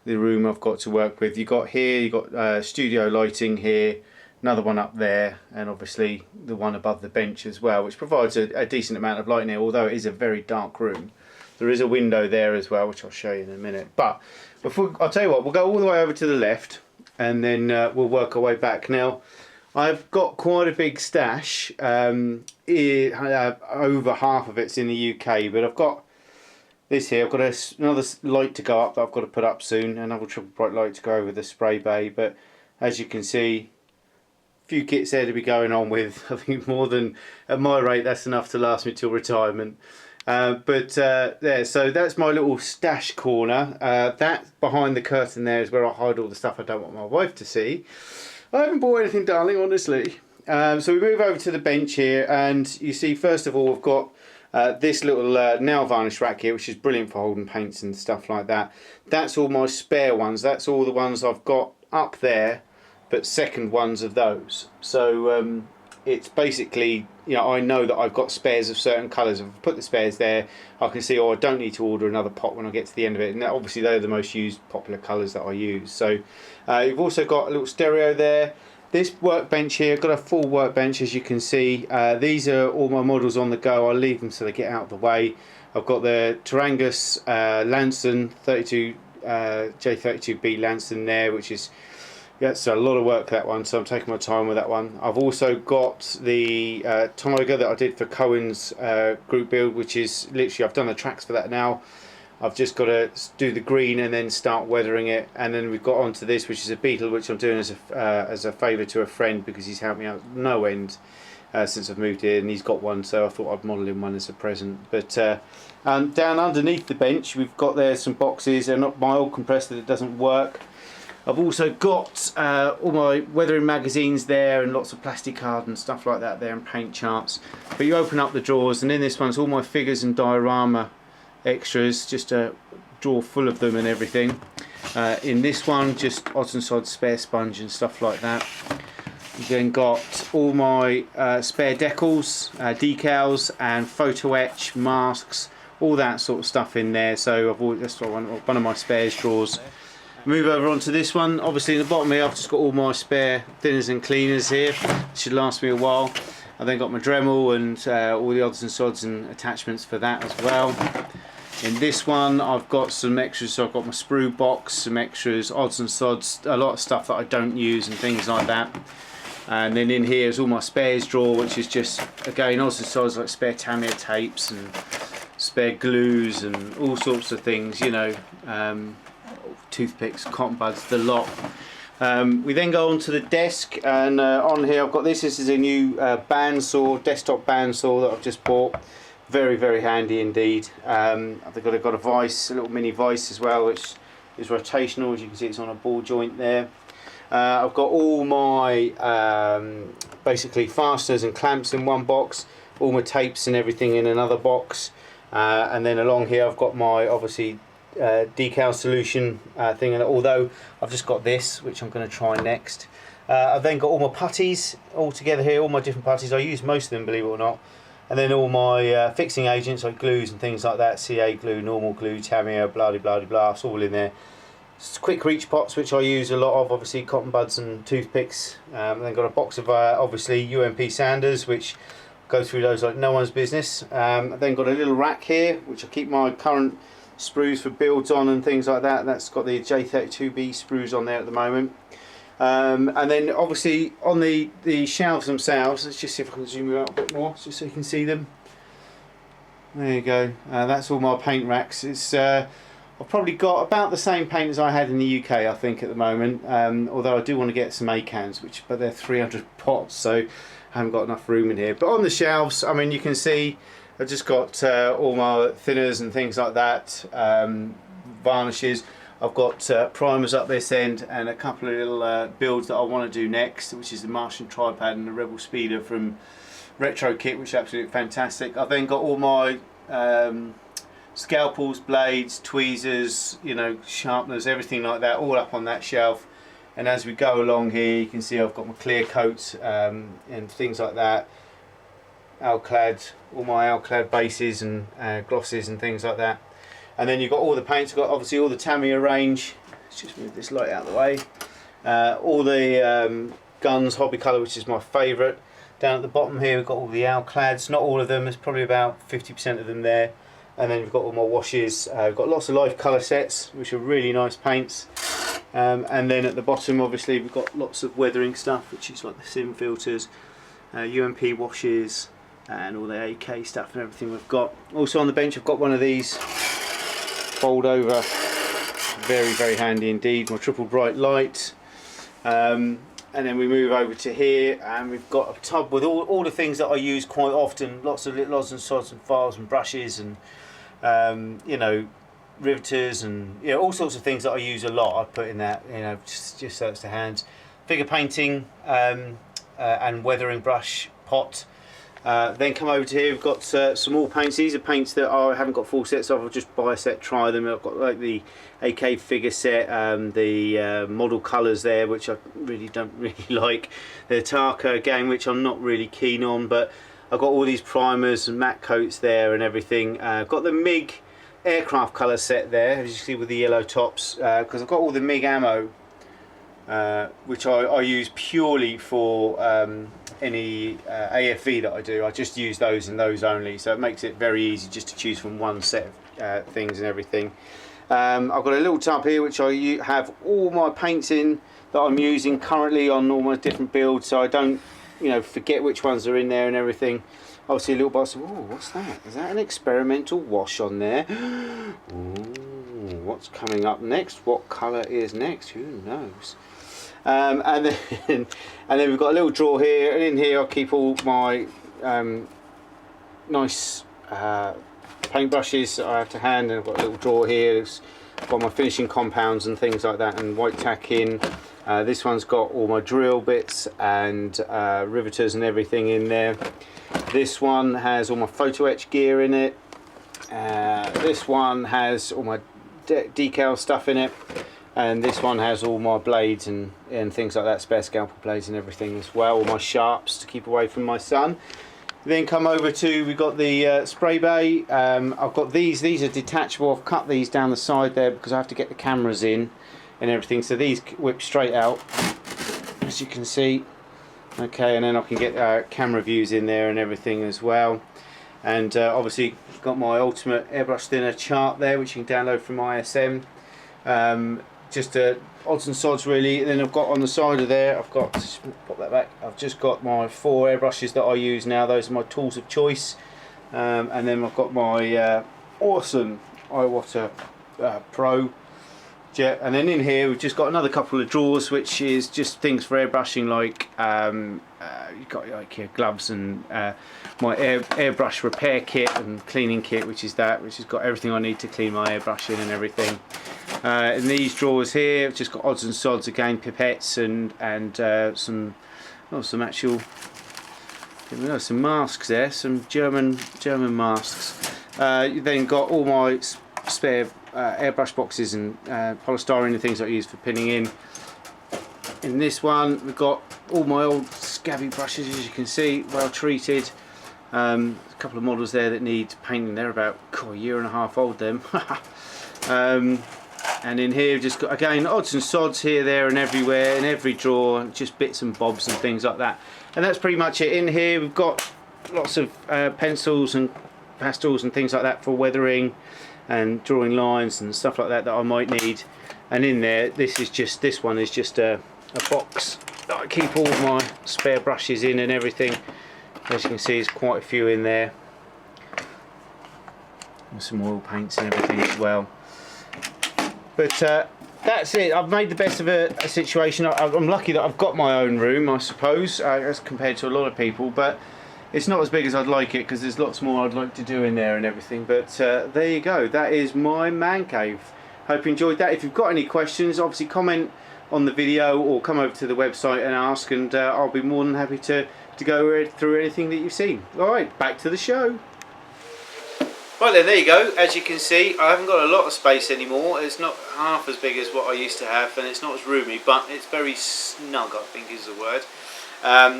the room I've got to work with. You've got studio lighting here, another one up there, and obviously the one above the bench as well, which provides a decent amount of light in here, although it is a very dark room. There is a window there as well, which I'll show you in a minute. But I'll tell you what, we'll go all the way over to the left, and then we'll work our way back. Now, I've got quite a big stash. Over half of it's in the UK, but I've got this here. I've got another light to go up that I've got to put up soon, another triple bright light to go over the spray bay. But as you can see, few kits there to be going on with. I think more than, at my rate, that's enough to last me till retirement. There, so that's my little stash corner. That behind the curtain there is where I hide all the stuff I don't want my wife to see. I haven't bought anything, darling, honestly. So we move over to the bench here, and you see, first of all, we've got this little nail varnish rack here, which is brilliant for holding paints and stuff like that. That's all my spare ones. That's all the ones I've got up there, but second ones of those. So it's basically, you know, I know that I've got spares of certain colours. If I put the spares there, I can see, oh, I don't need to order another pot when I get to the end of it. And obviously they're the most used popular colours that I use. So you've also got a little stereo there. This workbench here, I've got a full workbench, as you can see. These are all my models on the go. I'll leave them so they get out of the way. I've got the Tarangus Lanston 32 J32B Lanston there, which is, yeah, it's a lot of work, that one, so I'm taking my time with that one. I've also got the Tiger that I did for Cohen's group build, which is literally, I've done the tracks for that now. I've just got to do the green and then start weathering it. And then we've got onto this, which is a Beetle, which I'm doing as a favour to a friend, because he's helped me out no end since I've moved here, and he's got one, so I thought I'd model him one as a present. But down underneath the bench, we've got there some boxes, and my old compressor that doesn't work. I've also got all my weathering magazines there, and lots of plastic card and stuff like that there, and paint charts. But you open up the drawers, and in this one's all my figures and diorama extras, just a drawer full of them and everything. In this one, just odds and sods, spare sponge and stuff like that. You've then got all my spare decals, decals and photo etch, masks, all that sort of stuff in there. So that's one of my spares drawers. Move over onto this one. Obviously in the bottom here I've just got all my spare thinners and cleaners here. Should last me a while. I've then got my Dremel and all the odds and sods and attachments for that as well. In this one I've got some extras, so I've got my sprue box, some extras, odds and sods, a lot of stuff that I don't use and things like that. And then in here is all my spares drawer, which is just, again, odds and sods like spare Tamiya tapes and spare glues and all sorts of things, you know, toothpicks, cotton buds, the lot. We then go onto the desk, and on here I've got this is a new bandsaw, desktop bandsaw that I've just bought. Very, very handy indeed. I've got a vise, a little mini vise as well, which is rotational. As you can see, it's on a ball joint there. I've got all my basically fasteners and clamps in one box, all my tapes and everything in another box, and then along here I've got my obviously decal solution thing, and although I've just got this which I'm going to try next. I've then got all my putties all together here, all my different putties. I use most of them, believe it or not, and then all my fixing agents like glues and things like that, CA glue, normal glue, Tamiya, blah blah blah, it's all in there. Quick reach pots which I use a lot of, obviously cotton buds and toothpicks. Then got a box of obviously UMP sanders, which go through those like no one's business. I've then got a little rack here which I keep my current sprues for builds on and things like that. That's got the J32B sprues on there at the moment. And then obviously on the shelves themselves, let's just see if I can zoom you out a bit more just so you can see them. There you go. That's all my paint racks. It's I've probably got about the same paint as I had in the UK, I think, at the moment. Although I do want to get some A-cans, but they're 300 pots, so I haven't got enough room in here. But on the shelves, I mean, you can see I've just got all my thinners and things like that, varnishes. I've got primers up this end and a couple of little builds that I want to do next, which is the Martian tripod and the Rebel speeder from Retro Kit, which is absolutely fantastic. I've then got all my scalpels, blades, tweezers, you know, sharpeners, everything like that, all up on that shelf. And as we go along here, you can see I've got my clear coats and things like that, Alclad, all my Alclad bases and glosses and things like that. And then you've got all the paints. I've got obviously all the Tamiya range. Let's just move this light out of the way. All the guns, hobby colour, which is my favourite. Down at the bottom here we've got all the Alclads, not all of them, there's probably about 50% of them there. And then we've got all my washes. We've got lots of life colour sets, which are really nice paints. And then at the bottom, obviously, we've got lots of weathering stuff, which is like the sim filters, UMP washes, and all the AK stuff and everything we've got. Also on the bench, I've got one of these fold over. Very, very handy indeed. My triple bright light. And then we move over to here, and we've got a tub with all the things that I use quite often. Lots of little odds and sods and files and brushes and you know, riveters and, you know, all sorts of things that I use a lot. I put in that, you know, just so it's to hand. Figure painting and weathering brush pot. Then come over to here, we've got some more paints. These are paints that I haven't got full sets of. I'll just buy a set, try them. I've got like the AK figure set, the model colours there, which I really don't like. The Taka again, which I'm not really keen on, but I've got all these primers and matte coats there and everything. I've got the MiG aircraft colour set there, as you see, with the yellow tops, because I've got all the MiG ammo, which I use purely for any AFV that I do. I just use those and those only, so it makes it very easy just to choose from one set of things and everything. I've got a little tub here which I have all my paints in that I'm using currently on all my different builds, so I don't, you know, forget which ones are in there and everything. Obviously a little box of, oh, what's that? Is that an experimental wash on there? Ooh, what's coming up next? What colour is next? Who knows? And then we've got a little drawer here, and in here I'll keep all my nice paintbrushes I have to hand, and I've got a little drawer here. It's got my finishing compounds and things like that, and white tack in. This one's got all my drill bits and riveters and everything in there. This one has all my photo etch gear in it. This one has all my decal stuff in it. And this one has all my blades and things like that, spare scalpel blades and everything as well, all my sharps to keep away from my son. Then come over to, we've got the spray bay. I've got these are detachable. I've cut these down the side there because I have to get the cameras in and everything, so these whip straight out, as you can see. Okay, and then I can get camera views in there and everything as well. And obviously got my ultimate airbrush thinner chart there, which you can download from ISM. Just odds and sods really. And then I've got on the side of there, I've got, just pop that back, I've just got my 4 airbrushes that I use now. Those are my tools of choice. And then I've got my awesome Iwata Pro jet. And then in here we've just got another couple of drawers, which is just things for airbrushing, like you've got like your gloves and my airbrush repair kit and cleaning kit, which has got everything I need to clean my airbrush in and everything. In these drawers here I've just got odds and sods, again pipettes and some actual, some masks there, some German masks. You then got all my spare airbrush boxes and polystyrene and things I use for pinning in. In this one we've got all my old scabby brushes, as you can see, well treated. A couple of models there that need painting. They're about a year and a half old, them. And in here we've just got, again, odds and sods here, there and everywhere, in every drawer, just bits and bobs and things like that. And that's pretty much it. In here we've got lots of pencils and pastels and things like that for weathering and drawing lines and stuff like that I might need. And in there, this one is just a box that I keep all my spare brushes in and everything. As you can see, there's quite a few in there, and some oil paints and everything as well. But that's it. I've made the best of a situation. I'm lucky that I've got my own room, I suppose, as compared to a lot of people, but it's not as big as I'd like it, because there's lots more I'd like to do in there and everything. But there you go, that is my man cave. Hope you enjoyed that. If you've got any questions, obviously comment on the video or come over to the website and ask, and I'll be more than happy to go through anything that you've seen. Alright, back to the show. Right then, there you go. As you can see, I haven't got a lot of space anymore. It's not half as big as what I used to have, and it's not as roomy, but it's very snug, I think is the word.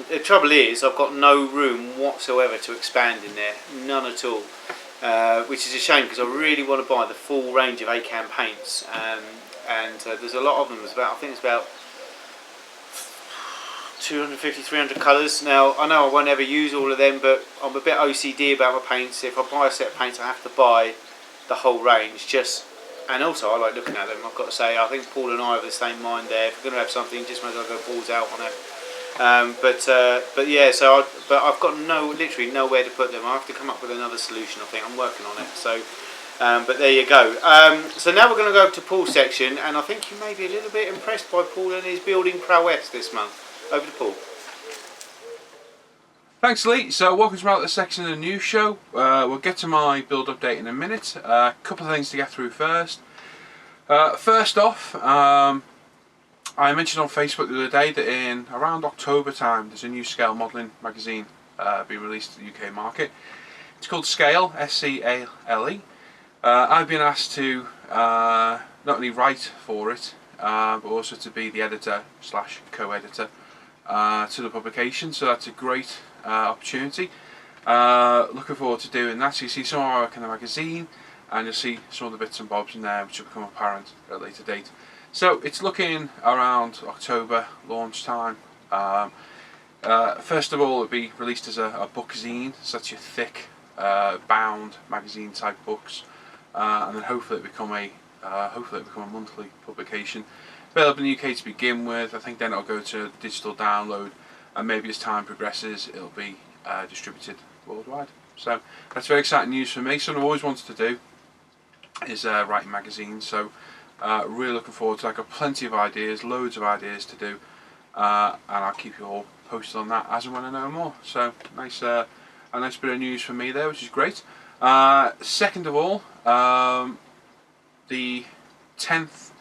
The trouble is, I've got no room whatsoever to expand in there, none at all, which is a shame, because I really want to buy the full range of ACAM paints, and there's a lot of them. I think it's about 250, 300 colours. Now, I know I won't ever use all of them, but I'm a bit OCD about my paints. If I buy a set of paints, I have to buy the whole range. And also, I like looking at them. I've got to say, I think Paul and I have the same mind there. If we're going to have something, just might as well go balls out on it. But yeah, but I've got literally nowhere to put them. I have to come up with another solution. I think I'm working on it. So, but there you go. So now we're going to go up to Paul's section, and I think you may be a little bit impressed by Paul and his building prowess this month. Over to Paul. Thanks, Lee. So welcome to my section of the news show. We'll get to my build update in a minute. A couple of things to get through first. First off, I mentioned on Facebook the other day that in around October time there's a new scale modelling magazine being released to the UK market. It's called Scale, S-C-A-L-E. I've been asked to not only write for it, but also to be the editor / co-editor to the publication, so that's a great opportunity. Looking forward to doing that. So you see some of our work in the magazine, and you'll see some of the bits and bobs in there which will become apparent at a later date. So it's looking around October launch time. First of all, it'll be released as a book zine, such a thick bound magazine type books, and then hopefully it become a monthly publication. Available in the UK to begin with. I think then it'll go to digital download, and maybe as time progresses it'll be distributed worldwide. So that's very exciting news for me. Something I've always wanted to do is writing magazines, so really looking forward to it. I've got plenty of ideas, loads of ideas to do, and I'll keep you all posted on that as and when I know more. So a nice bit of news for me there, which is great. Second of all, the 10th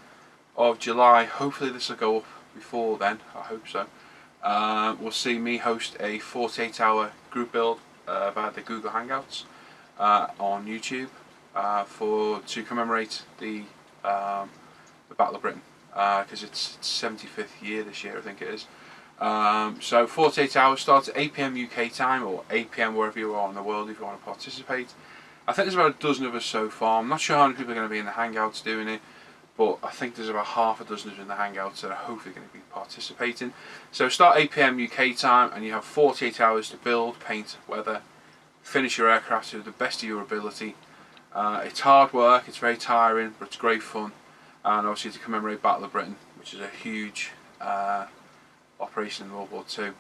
of July, hopefully this will go up before then, I hope so, will see me host a 48-hour group build via the Google Hangouts on YouTube to commemorate the Battle of Britain, because it's 75th year this year, I think it is. So 48 hours, starts at 8 PM UK time, or 8 PM wherever you are in the world if you want to participate. I think there's about a dozen of us so far. I'm not sure how many people are going to be in the Hangouts doing it, but I think there's about half a dozen of us in the Hangouts that are hopefully going to be participating. So start 8 PM UK time, and you have 48 hours to build, paint, weather, finish your aircraft to the best of your ability. It's hard work, it's very tiring, but it's great fun, and obviously to commemorate Battle of Britain, which is a huge operation in World War II.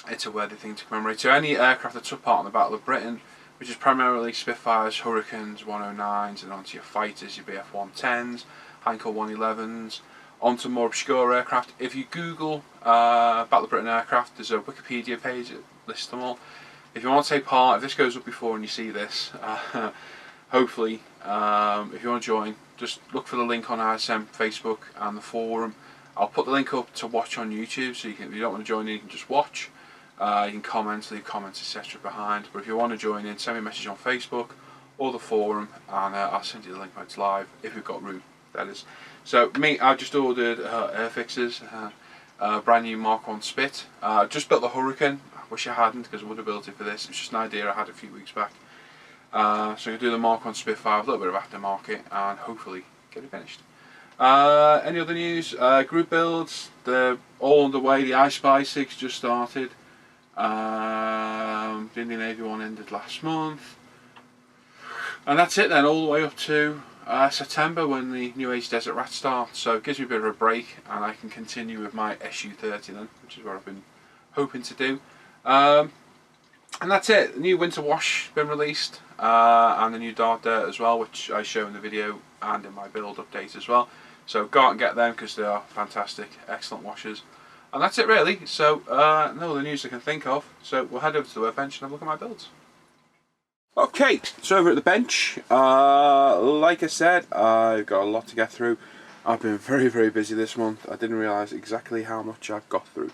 It's a worthy thing to commemorate. So any aircraft that took part in the Battle of Britain, which is primarily Spitfires, Hurricanes, 109s, and onto your fighters, your BF-110s, Heinkel 111s, onto more obscure aircraft. If you Google Battle of Britain aircraft, there's a Wikipedia page that lists them all. If you want to take part, if this goes up before and you see this, hopefully, if you want to join, just look for the link on ISM Facebook and the forum. I'll put the link up to watch on YouTube, so if you don't want to join in, you can just watch. You can comment, leave comments, etc. behind. But if you want to join in, send me a message on Facebook or the forum, and I'll send you the link when it's live, if we've got room, that is. So I've just ordered air fixes, brand new Mark 1 Spit. Just built the Hurricane. I wish I hadn't, because I would have built it for this. It's just an idea I had a few weeks back. So I'm going to do the Mark 1 Spitfire, a little bit of aftermarket, and hopefully get it finished. Any other news? Group builds, they're all underway. The GBs SiGs just started. The Indian Navy one ended last month. And that's it then, all the way up to September, when the New Age Desert Rat starts. So it gives me a bit of a break, and I can continue with my SU-30 then, which is what I've been hoping to do. And that's it. The new winter wash been released, and the new Dark Dirt as well, which I show in the video and in my build update as well. So go out and get them, because they are fantastic, excellent washers. And that's it really. So no other news I can think of. So we'll head over to the workbench and have a look at my builds. Okay, so over at the bench, like I said, I've got a lot to get through. I've been very busy this month. I didn't realise exactly how much I've got through.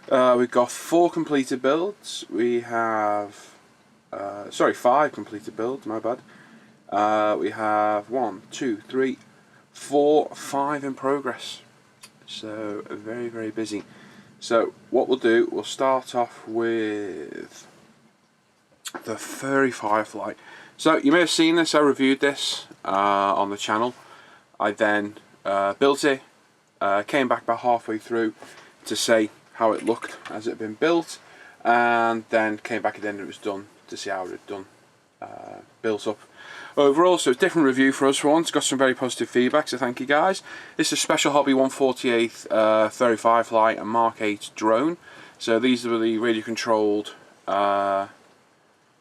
We've got 4 completed builds. We have, 5 completed builds, my bad. We have 1, 2, 3, 4, 5 in progress. So very busy. So what we'll do, we'll start off with the Furry Firefly. So you may have seen this, I reviewed this on the channel. I then built it, came back about halfway through to say how it looked as it had been built, and then came back at the end when it was done to see how it had done, built up overall. So it's a different review for us for once. Got some very positive feedback, so thank you guys. This is Special Hobby 148th Furry Firefly and Mark 8 drone. So these are the radio controlled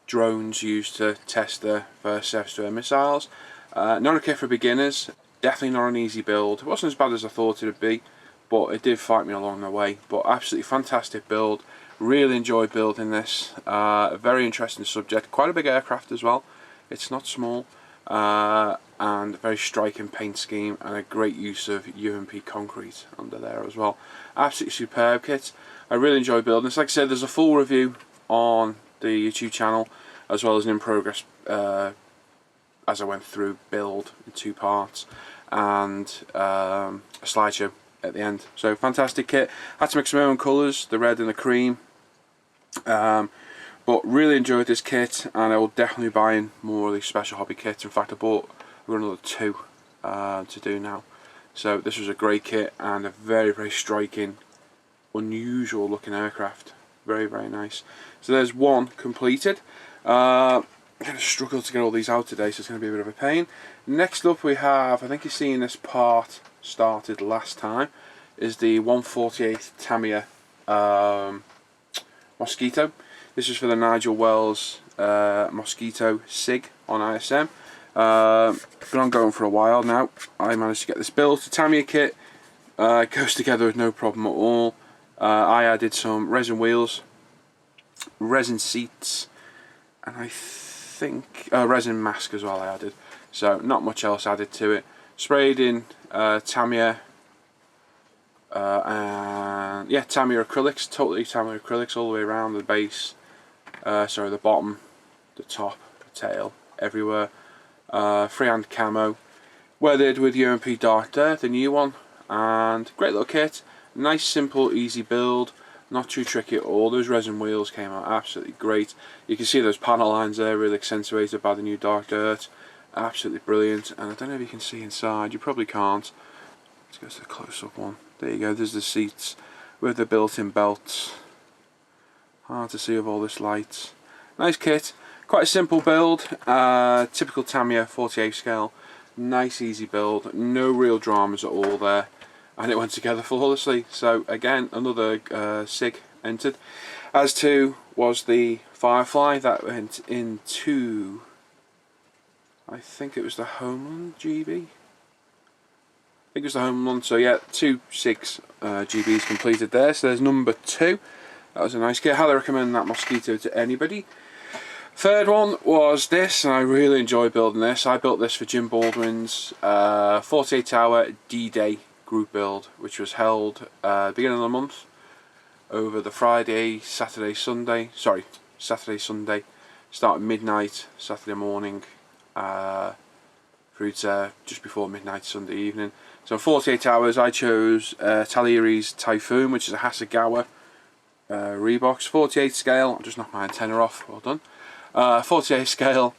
drones used to test the first surface-to-air missiles. Not a kit for beginners, definitely not an easy build. It wasn't as bad as I thought it would be, but it did fight me along the way. But absolutely fantastic build, really enjoyed building this. A very interesting subject, quite a big aircraft as well, it's not small, and a very striking paint scheme, and a great use of UMP concrete under there as well. Absolutely superb kit. I really enjoy building this. Like I said, there's a full review on the YouTube channel, as well as an in progress as I went through build in 2 parts, and a slideshow at the end. So fantastic kit. Had to mix my own colours, the red and the cream, but really enjoyed this kit, and I will definitely be buying more of these Special Hobby kits. In fact, I've got another 2 to do now. So this was a great kit, and a very striking, unusual looking aircraft. Very nice. So there's 1 completed. I'm going to struggle to get all these out today, so it's going to be a bit of a pain. Next up we have, I think you've seen this part started last time, is the 148th Tamiya Mosquito. This is for the Nigel Wells Mosquito SiG on ISM. Been ongoing for a while now. I managed to get this built. The Tamiya kit goes together with no problem at all. I added some resin wheels, resin seats, and I think resin mask as well I added. So not much else added to it. Sprayed in Tamiya, and yeah, Tamiya acrylics, totally Tamiya acrylics all the way around the base, sorry, the bottom, the top, the tail, everywhere. Freehand camo, weathered with UMP Dark Dirt, the new one, and great little kit. Nice, simple, easy build, not too tricky at all. Those resin wheels came out absolutely great. You can see those panel lines there, really accentuated by the new Dark Dirt. Absolutely brilliant. And I don't know if you can see inside, you probably can't. Let's go to the close-up one. There you go, there's the seats with the built-in belts. Hard to see with all this light. Nice kit, quite a simple build, typical Tamiya 48 scale. Nice, easy build, no real dramas at all there. And it went together flawlessly. So again, another SiG entered. As to was the Firefly that went into, I think it was the Homeland GB. I think it was the Homeland. So yeah, 2 SiGs GBs completed there. So there's number 2. That was a nice kit. Highly recommend that Mosquito to anybody. Third one was this, and I really enjoyed building this. I built this for Jim Baldwin's 48-hour D-Day group build, which was held beginning of the month over the Friday, Saturday, Sunday. Sorry, Saturday, Sunday. Started midnight Saturday morning through to just before midnight Sunday evening. So 48 hours, I chose Taliri's Typhoon, which is a Hasegawa Reeboks 48 scale. I'll just knock my antenna off. Well done. 48 scale,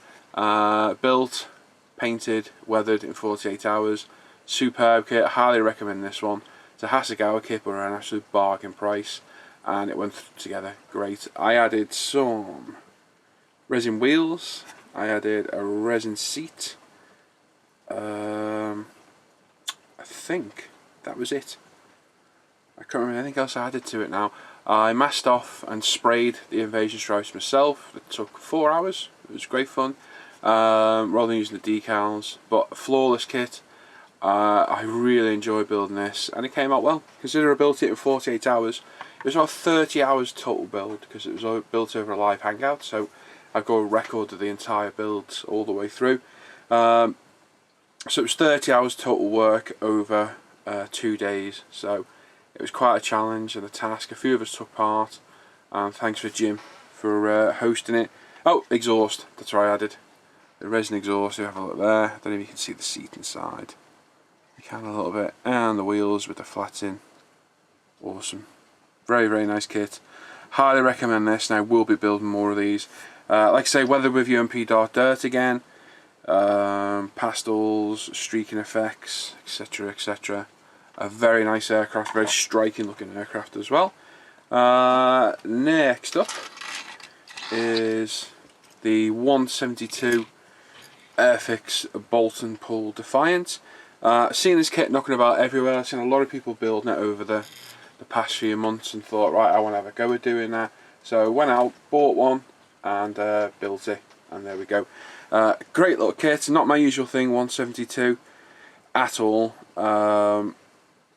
built, painted, weathered in 48 hours. Superb kit. Highly recommend this one. It's a Hasegawa kit, but an absolute bargain price, and it went together great. I added some resin wheels. I added a resin seat. I think that was it. I can't remember anything else I added to it now. I masked off and sprayed the invasion stripes myself. It took 4 hours. It was great fun, rather than using the decals. But flawless kit. I really enjoyed building this, and it came out well. Consider I built it in 48 hours. It was about 30 hours total build, because it was built over a live hangout. So I've got a record of the entire build all the way through. So it was 30 hours total work over 2 days. So it was quite a challenge and a task. A few of us took part, and thanks for Jim for hosting it. Oh, exhaust, that's what I added. The resin exhaust, you have a look there. I don't know if you can see the seat inside. You can a little bit. And the wheels with the flats in. Awesome. Very, very nice kit. Highly recommend this, and I will be building more of these. Like I say, weathered with UMP Dark Dirt again. Pastels, streaking effects, etc, etc. A very nice aircraft, very striking looking aircraft as well. Next up is the 172 Airfix Bolt and Pull Defiant. Seen this kit knocking about everywhere. I've seen a lot of people building it over the past few months and thought, right, I want to have a go at doing that. So went out, bought one, and built it, and there we go. Great little kit. Not my usual thing, 172 at all.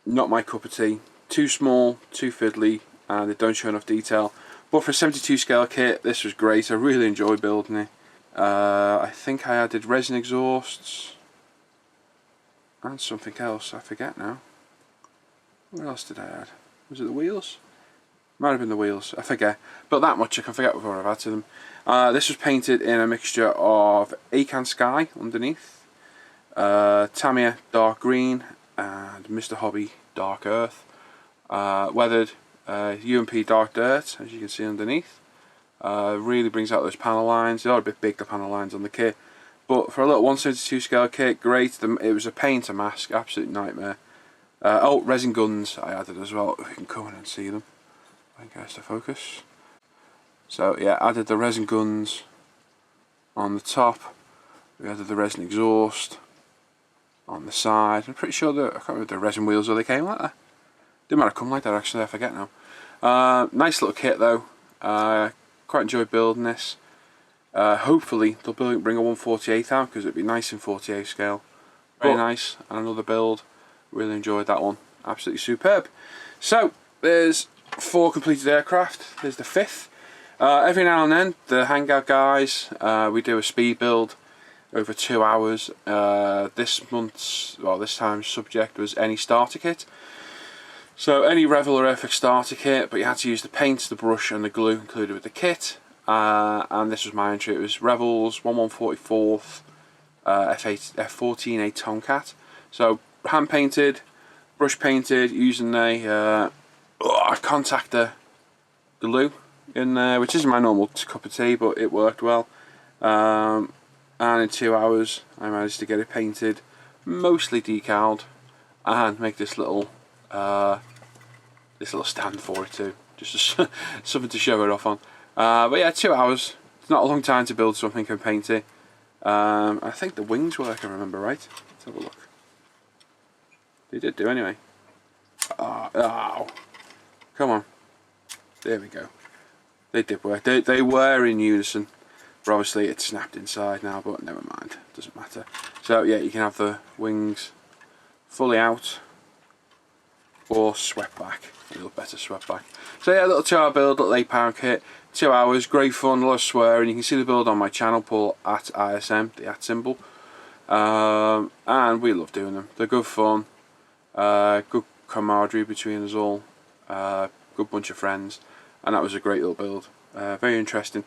Not my cup of tea. Too small, too fiddly, and they don't show enough detail. But for a 72 scale kit, this was great. I really enjoyed building it. I think I added resin exhausts and something else. I forget now. What else did I add? Was it the wheels? Might have been the wheels. I forget. But that much I can forget what I've added to them. This was painted in a mixture of Acan Sky underneath, Tamiya Dark Green, and Mr. Hobby Dark Earth. Weathered UMP Dark Dirt, as you can see underneath. Really brings out those panel lines. They are a bit big, the panel lines on the kit, but for a little 172 scale kit, great. It was a pain to mask, absolute nightmare. Oh, resin guns I added as well. We can come in and see them. I think I have to focus. So yeah, added the resin guns on the top. We added the resin exhaust on the side. I'm pretty sure that I can't remember the resin wheels or they came like that. They might have come like that actually. I forget now. Nice little kit though. Quite enjoyed building this. Hopefully they'll bring a 148 out, because it'd be nice in 48 scale. Very nice. And another build. Really enjoyed that one. Absolutely superb. So there's 4 completed aircraft. There's the 5th. Every now and then the hangout guys, we do a speed build over 2 hours. This time's subject was any starter kit. So any Revel or Airfix starter kit, but you had to use the paint, the brush and the glue included with the kit. And this was my entry. It was Revel's 1144th F14A Tomcat. So hand painted, brush painted using a contactor glue in there, which isn't my normal cup of tea, but it worked well. And in 2 hours I managed to get it painted, mostly decaled, and make this little stand for it too, just something to show it off on. But yeah, 2 hours. It's not a long time to build something and paint it. I think the wings work, I remember right. Let's have a look. They did do anyway. Oh, come on. There we go. They did work. They were in unison, but obviously it's snapped inside now, but never mind, doesn't matter. So yeah, you can have the wings fully out or swept back, a little better swept back. So yeah, a little 2 hour build, little £8 kit, 2 hours, great fun, a lot of swearing. You can see the build on my channel, Paul at ISM, the @ symbol. And we love doing them. They're good fun, good camaraderie between us all, good bunch of friends, and that was a great little build. Very interesting.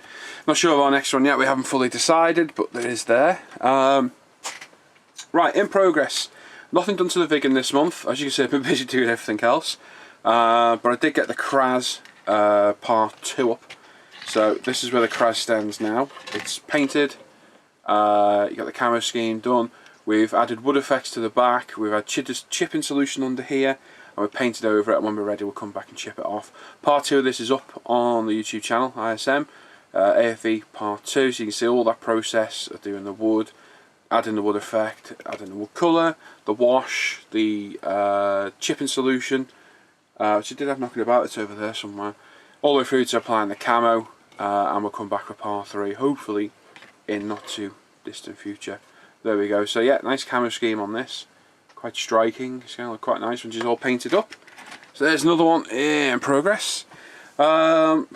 Not sure of our next one yet, we haven't fully decided, but there is there. Right, in progress. Nothing done to the Vigan this month. As you can see, I've been busy doing everything else. But I did get the Kraz part 2 up. So this is where the Kraz stands now. It's painted. You got the camo scheme done. We've added wood effects to the back. We've had chipping solution under here, and we've painted over it. And when we're ready, we'll come back and chip it off. Part 2 of this is up on the YouTube channel, ISM, AFE Part 2. So you can see all that process of doing the wood, adding the wood effect, adding the wood colour, the wash, the chipping solution, which I did have knocking about. It's over there somewhere. All the way through to applying the camo, and we'll come back for Part 3, hopefully in not too distant future. There we go. So yeah, nice camo scheme on this, quite striking. It's going to look quite nice when it's all painted up. So there's another one in progress. We'll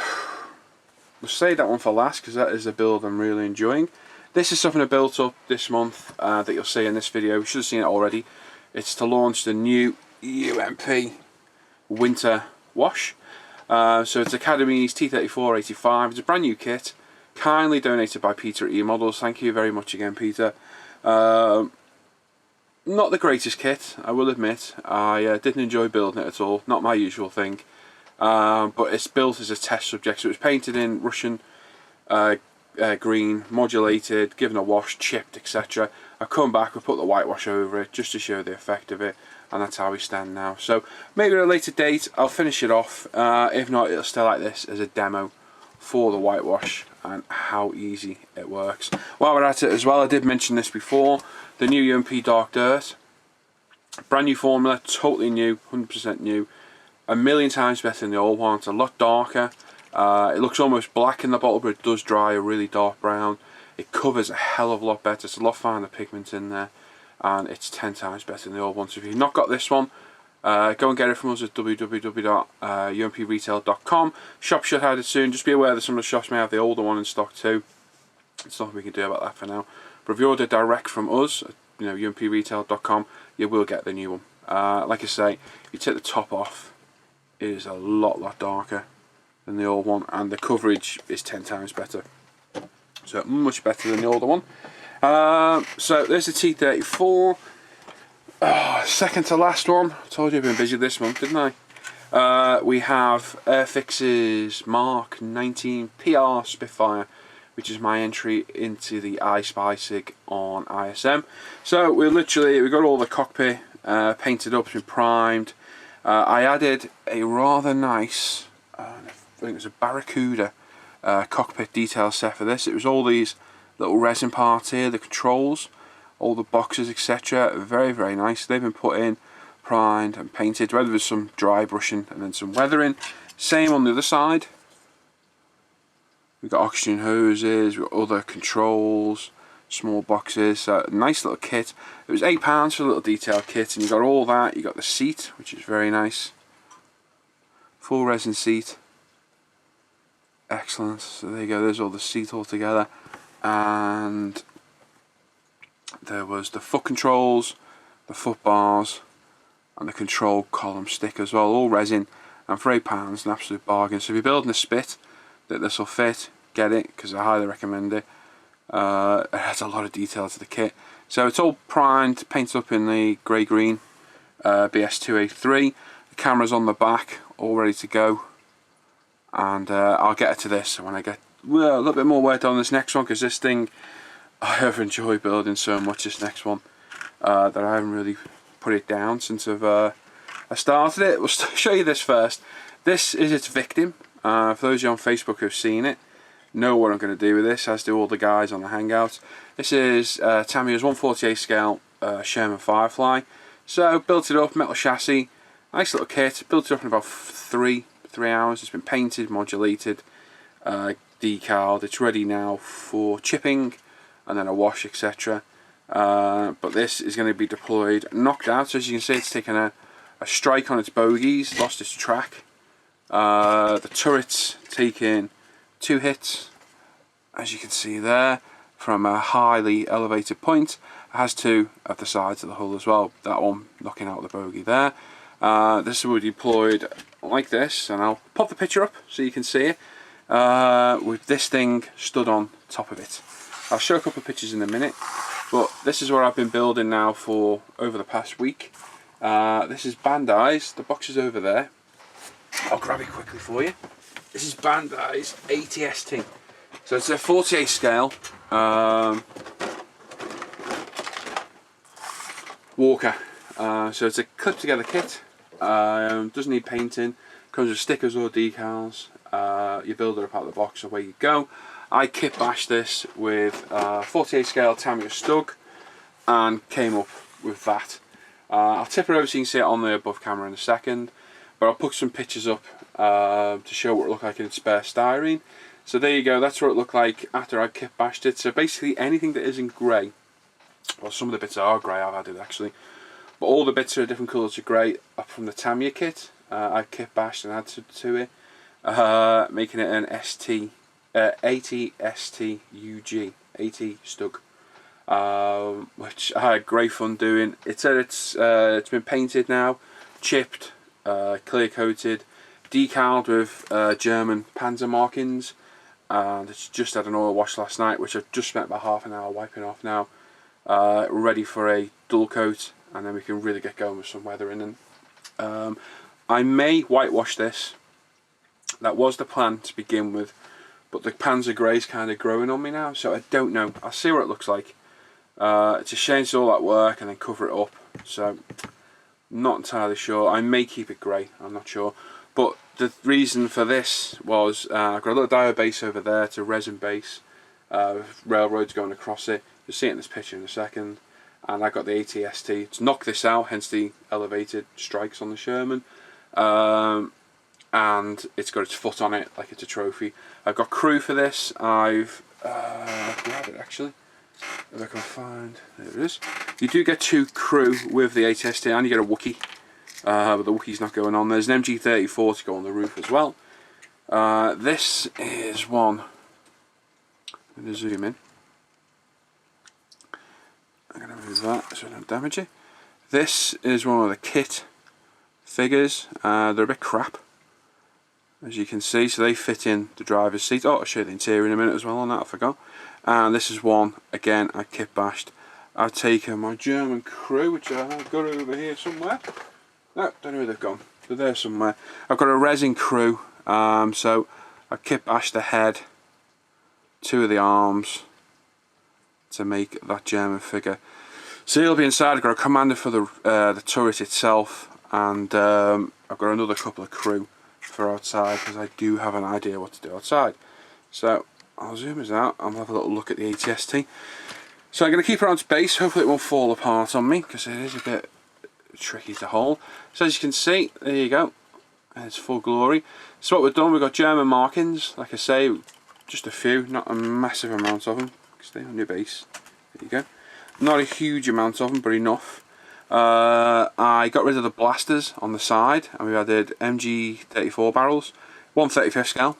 save that one for last because that is a build I'm really enjoying. This is something I built up this month that you'll see in this video. You should have seen it already. It's to launch the new UMP winter wash. So it's Academy's T3485. It's a brand new kit, kindly donated by Peter at E-Models. Thank you very much again, Peter. Not the greatest kit, I will admit. I didn't enjoy building it at all. Not my usual thing. But it's built as a test subject. So it was painted in Russian green, modulated, given a wash, chipped, etc. I've come back, we put the whitewash over it just to show the effect of it, and that's how we stand now. So maybe at a later date I'll finish it off. If not, it'll stay like this as a demo for the whitewash and how easy it works. While we're at it as well, I did mention this before, the new UMP Dark Dirt, brand new formula, totally new, 100% new, a million times better than the old one. It's a lot darker. It looks almost black in the bottle, but it does dry a really dark brown. It covers a hell of a lot better. It's a lot finer pigment in there, and it's 10 times better than the old one. So if you've not got this one, go and get it from us at www.umpretail.com. Shop should have it soon. Just be aware that some of the shops may have the older one in stock too. There's nothing we can do about that for now. But if you order direct from us, umpretail.com, you will get the new one. Like I say, you take the top off, it is a lot darker than the old one, and the coverage is 10 times better. So much better than the older one. So there's the T34. Second to last one. I told you I've been busy this month, didn't I? We have Airfix's Mark 19 PR Spitfire, which is my entry into the GBs SiG on ISM. So we got all the cockpit painted up, it's been primed. I added a rather nice, I think it was a Barracuda cockpit detail set for this. It was all these little resin parts here, the controls, all the boxes, etc. Very nice. They've been put in, primed and painted, whether there's some dry brushing and then some weathering. Same on the other side. We've got oxygen hoses, we've got other controls, small boxes. Nice little kit. It was £8 for a little detail kit, and you got all that. You got the seat, which is very nice. Full resin seat. Excellent. So there you go, there's all the seat all together. And there was the foot controls, the foot bars, and the control column stick as well, all resin, and for £8, an absolute bargain. So if you're building a spit that this will fit, get it, because I highly recommend it. It has a lot of detail to the kit. So it's all primed, painted up in the grey-green BS2A3. The camera's on the back, all ready to go. And I'll get it to this when I get a little bit more work on this next one, because this thing I have enjoyed building so much, this next one, that I haven't really put it down since I started it. We'll show you this first. This is its victim. For those of you on Facebook who've seen it, know what I'm going to do with this, as do all the guys on the Hangouts. This is Tamiya's 1/48 scale Sherman Firefly. So built it up, metal chassis, nice little kit. Built it up in about three hours. It's been painted, modulated, decaled. It's ready now for chipping and then a wash, etc. But this is going to be deployed knocked out. So as you can see, it's taken a strike on its bogies, lost its track. The turret's taken 2 hits, as you can see there, from a highly elevated point. It has 2 at the sides of the hull as well, that one knocking out the bogey there. This will be deployed like this, and I'll pop the picture up so you can see it, with this thing stood on top of it. I'll show a couple of pictures in a minute, but this is what I've been building now for over the past week. This is Bandai's, the box is over there. I'll grab it quickly for you. This is Bandai's ATST. So it's a 48 scale walker. So it's a clip together kit. Doesn't need painting. Comes with stickers or decals. You build it up out of the box, away you go. I kit bashed this with 48 scale Tamiya Stug and came up with that. I'll tip it over so you can see it on the above camera in a second, but I'll put some pictures up to show what it looked like in spare styrene. So there you go, that's what it looked like after I kit bashed it. So basically anything that isn't grey, well, some of the bits are grey, I've added actually, but all the bits are different colours of grey up from the Tamiya kit. I kit bashed and added to it, making it an ATST UG, AT Stug, which I had great fun doing. It's been painted now, chipped, clear coated, decaled with German Panzer markings, and it's just had an oil wash last night, which I've just spent about half an hour wiping off now, ready for a dull coat, and then we can really get going with some weathering. And I may whitewash this. That was the plan to begin with, but the Panzer Grey's kind of growing on me now, so I don't know. I'll see what it looks like. It's a shame to do all that work and then cover it up, so not entirely sure. I may keep it grey, I'm not sure. But the reason for this was I've got a little diode base over there, it's a resin base, with railroads going across it. You'll see it in this picture in a second. And I got the ATST to knock this out, hence the elevated strikes on the Sherman. And it's got its foot on it like it's a trophy. I've got crew for this. I've grabbed it actually, if I can find, there it is. You do get 2 crew with the ATST, and you get a Wookiee, but the Wookiee's not going on. There's an MG34 to go on the roof as well. This is one, I'm going to zoom in. I'm going to move that so I don't damage it. This is one of the kit figures. They're a bit crap, as you can see, so they fit in the driver's seat. Oh, I'll show you the interior in a minute as well on that, I forgot. And this is one, again, I kit bashed. I've taken my German crew, which I've got over here somewhere. No, don't know where they've gone. They're there somewhere. I've got a resin crew, so I kit bashed the head, 2 of the arms, to make that German figure. So he'll be inside. I've got a commander for the turret itself, and I've got another couple of crew for outside, because I do have an idea what to do outside. So I'll zoom this out and we'll have a little look at the ATST. So I'm going to keep it on its base, hopefully it won't fall apart on me, because it is a bit tricky to hold. So as you can see, there you go, it's full glory. So what we've done, we've got German markings, like I say, just a few, not a massive amount of them. Stay on your base, there you go. Not a huge amount of them, but enough. I got rid of the blasters on the side, and we added MG34 barrels, 1/35 scale,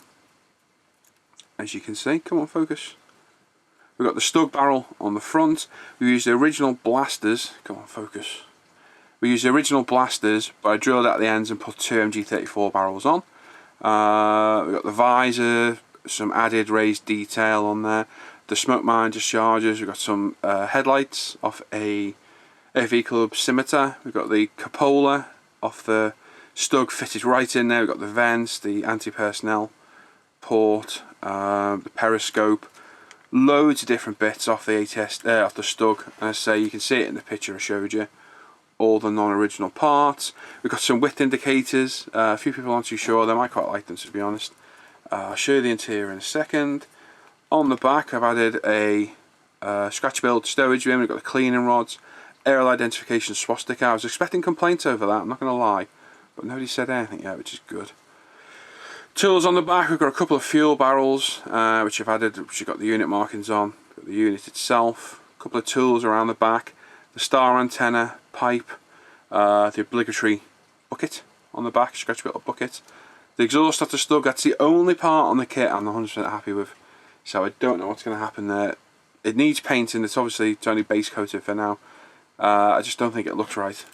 as you can see. Come on, focus. We've got the Stug barrel on the front. We used the original blasters. Come on, focus. We used the original blasters, but I drilled out the ends and put 2 MG34 barrels on. We've got the visor, some added raised detail on there. The smoke mine dischargers. We've got some headlights off a AV Club scimitar. We've got the cupola off the Stug fitted right in there. We've got the vents, the anti-personnel port, the periscope, loads of different bits off the off the Stug. And as I say, you can see it in the picture I showed you. All the non-original parts. We've got some width indicators. A few people aren't too sure. They might quite like them, to be honest. I'll show you the interior in a second. On the back, I've added a scratch build stowage bin. We've got the cleaning rods, aerial identification swastika. I was expecting complaints over that, I'm not going to lie, but nobody said anything yet, which is good. Tools on the back, we've got a couple of fuel barrels which I've added, which have got the unit markings on, got the unit itself, a couple of tools around the back, the star antenna, pipe, the obligatory bucket on the back, scratch built bucket. The exhaust after slug, that's the only part on the kit I'm 100% happy with, so I don't know what's going to happen there. It needs painting, it's only base coated for now. I just don't think it looks right,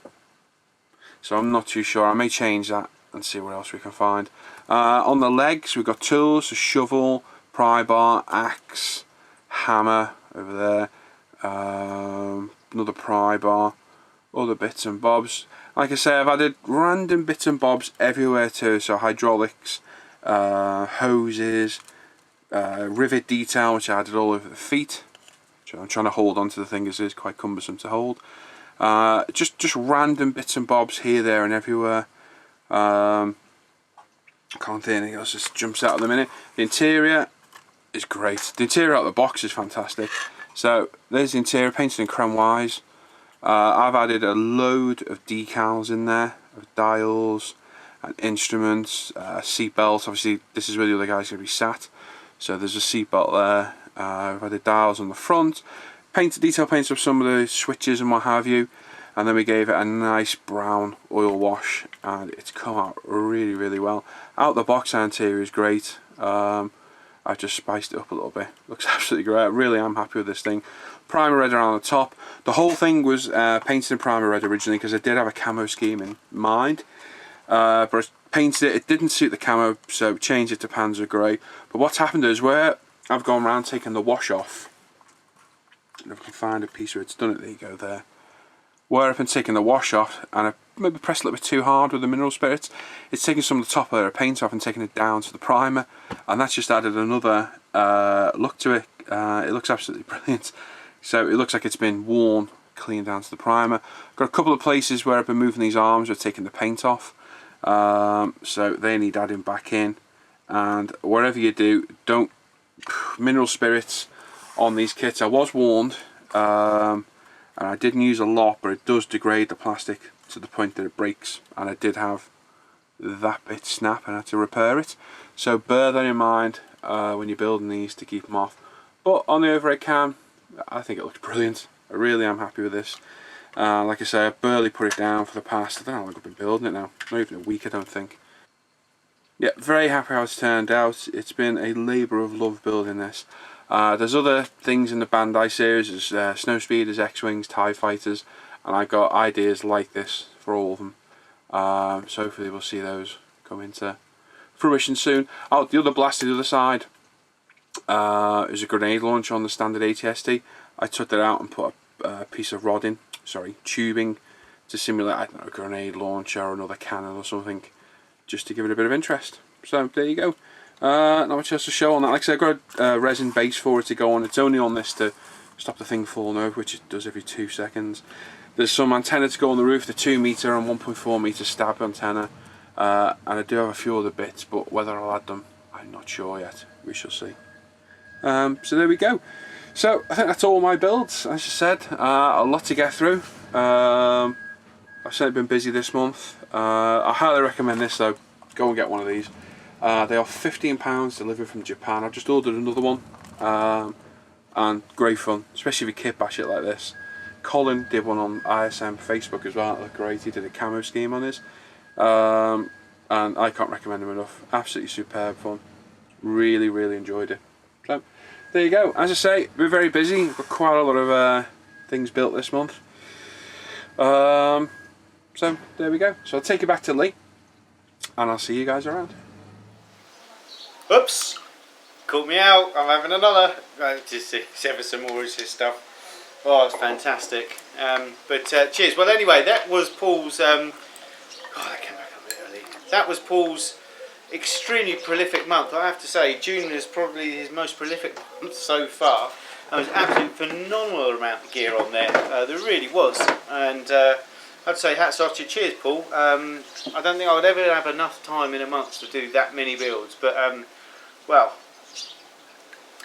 so I'm not too sure. I may change that and see what else we can find. On the legs we've got tools, a shovel, pry bar, axe, hammer over there, another pry bar, other bits and bobs. Like I say, I've added random bits and bobs everywhere too, so hydraulics, hoses, rivet detail which I added all over the feet, which I'm trying to hold onto the thing as it is quite cumbersome to hold. Just random bits and bobs here, there and everywhere. I can't think anything else just jumps out at the minute. The interior is great. The interior out of the box is fantastic. So there's the interior, painted in chrome wise. I've added a load of decals in there, of dials and instruments, seat belts. Obviously this is where the other guy's going to be sat, so there's a seat belt there. I've added dials on the front, detail paints of some of the switches and what have you, and then we gave it a nice brown oil wash and it's come out really well. Out the box, our interior is great. I've just spiced it up a little bit. Looks absolutely great. I really am happy with this thing. Primer red around the top. The whole thing was painted in primer red originally because I did have a camo scheme in mind. But I painted it, it didn't suit the camo, so changed it to Panzer Grey. But what's happened is where I've gone around taking the wash off, and if I can find a piece where it's done it, there you go there. Where I've been taking the wash off and I maybe pressed a little bit too hard with the mineral spirits, it's taken some of the top layer of paint off and taken it down to the primer, and that's just added another look to it. It looks absolutely brilliant. So it looks like it's been worn clean down to the primer. Got a couple of places where I've been moving these arms or taking the paint off, so they need adding back in. And wherever you do, don't mineral spirits on these kits. I was warned, and I didn't use a lot, but it does degrade the plastic to the point that it breaks, and I did have that bit snap and I had to repair it. So bear that in mind when you're building these to keep them off. But on the overhead cam, I think it looks brilliant. I really am happy with this. Like I say, I've barely put it down for the past, I don't know how long I've been building it now, not even a week I don't think. Yeah, very happy how it's turned out. It's been a labour of love building this. There's other things in the Bandai series, there's Snow Speeders, X-Wings, TIE Fighters, and I've got ideas like this for all of them. So hopefully we'll see those come into fruition soon. Oh, the other blaster, the other side, is a grenade launcher on the standard ATST. I took that out and put a piece of tubing to simulate, I don't know, a grenade launcher or another cannon or something, just to give it a bit of interest. So there you go. Not much else to show on that. Like I said, I've got a resin base for it to go on. It's only on this to stop the thing falling over, which it does every 2 seconds. There's some antenna to go on the roof, the 2 metre and 1.4 metre stab antenna, and I do have a few other bits, but whether I'll add them, I'm not sure yet. We shall see. So there we go. So I think that's all my builds. As I said, a lot to get through. I've certainly been busy this month. I highly recommend this though. Go and get one of these. They are £15 delivered from Japan. I've just ordered another one, and great fun, especially if you kit bash it like this. Colin did one on ISM Facebook as well. It looked great. He did a camo scheme on his, and I can't recommend him enough. Absolutely superb fun. Really enjoyed it. So there you go. As I say, we're very busy. We've got quite a lot of things built this month. So there we go. So I'll take you back to Lee, and I'll see you guys around. Oops, caught me out. I'm having another. Just ever some more of this stuff. Oh, it's fantastic. But cheers. Well, anyway, that was Paul's. God, that came back a bit early. That was Paul's extremely prolific month. I have to say, June is probably his most prolific month so far. There was an absolute phenomenal amount of gear on there. There really was, and I'd say hats off to you. Cheers, Paul. I don't think I would ever have enough time in a month to do that many builds, but well,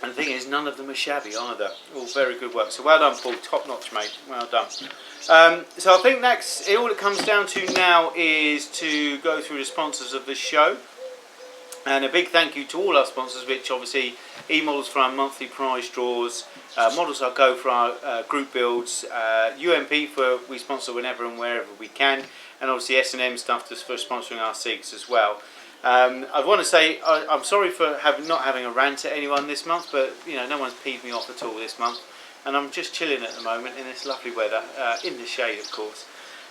and the thing is, none of them are shabby either. All very good work. So well done, Paul. Top notch, mate. Well done. So I think all it comes down to now is to go through the sponsors of the show. And a big thank you to all our sponsors, which obviously E-Models for our monthly prize draws, Models Are Go for our group builds, UMP for we sponsor whenever and wherever we can, and obviously S&M stuff just for sponsoring our SiGs as well. I want to say I'm sorry for not having a rant at anyone this month, but you know, no one's peed me off at all this month, and I'm just chilling at the moment in this lovely weather, in the shade of course.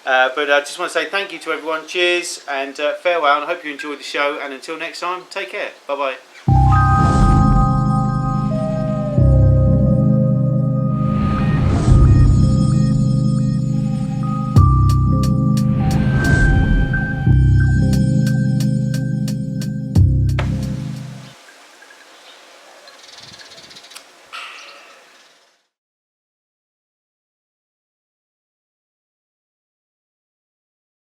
But I just want to say thank you to everyone, cheers and farewell, and I hope you enjoyed the show, and until next time, take care, bye bye.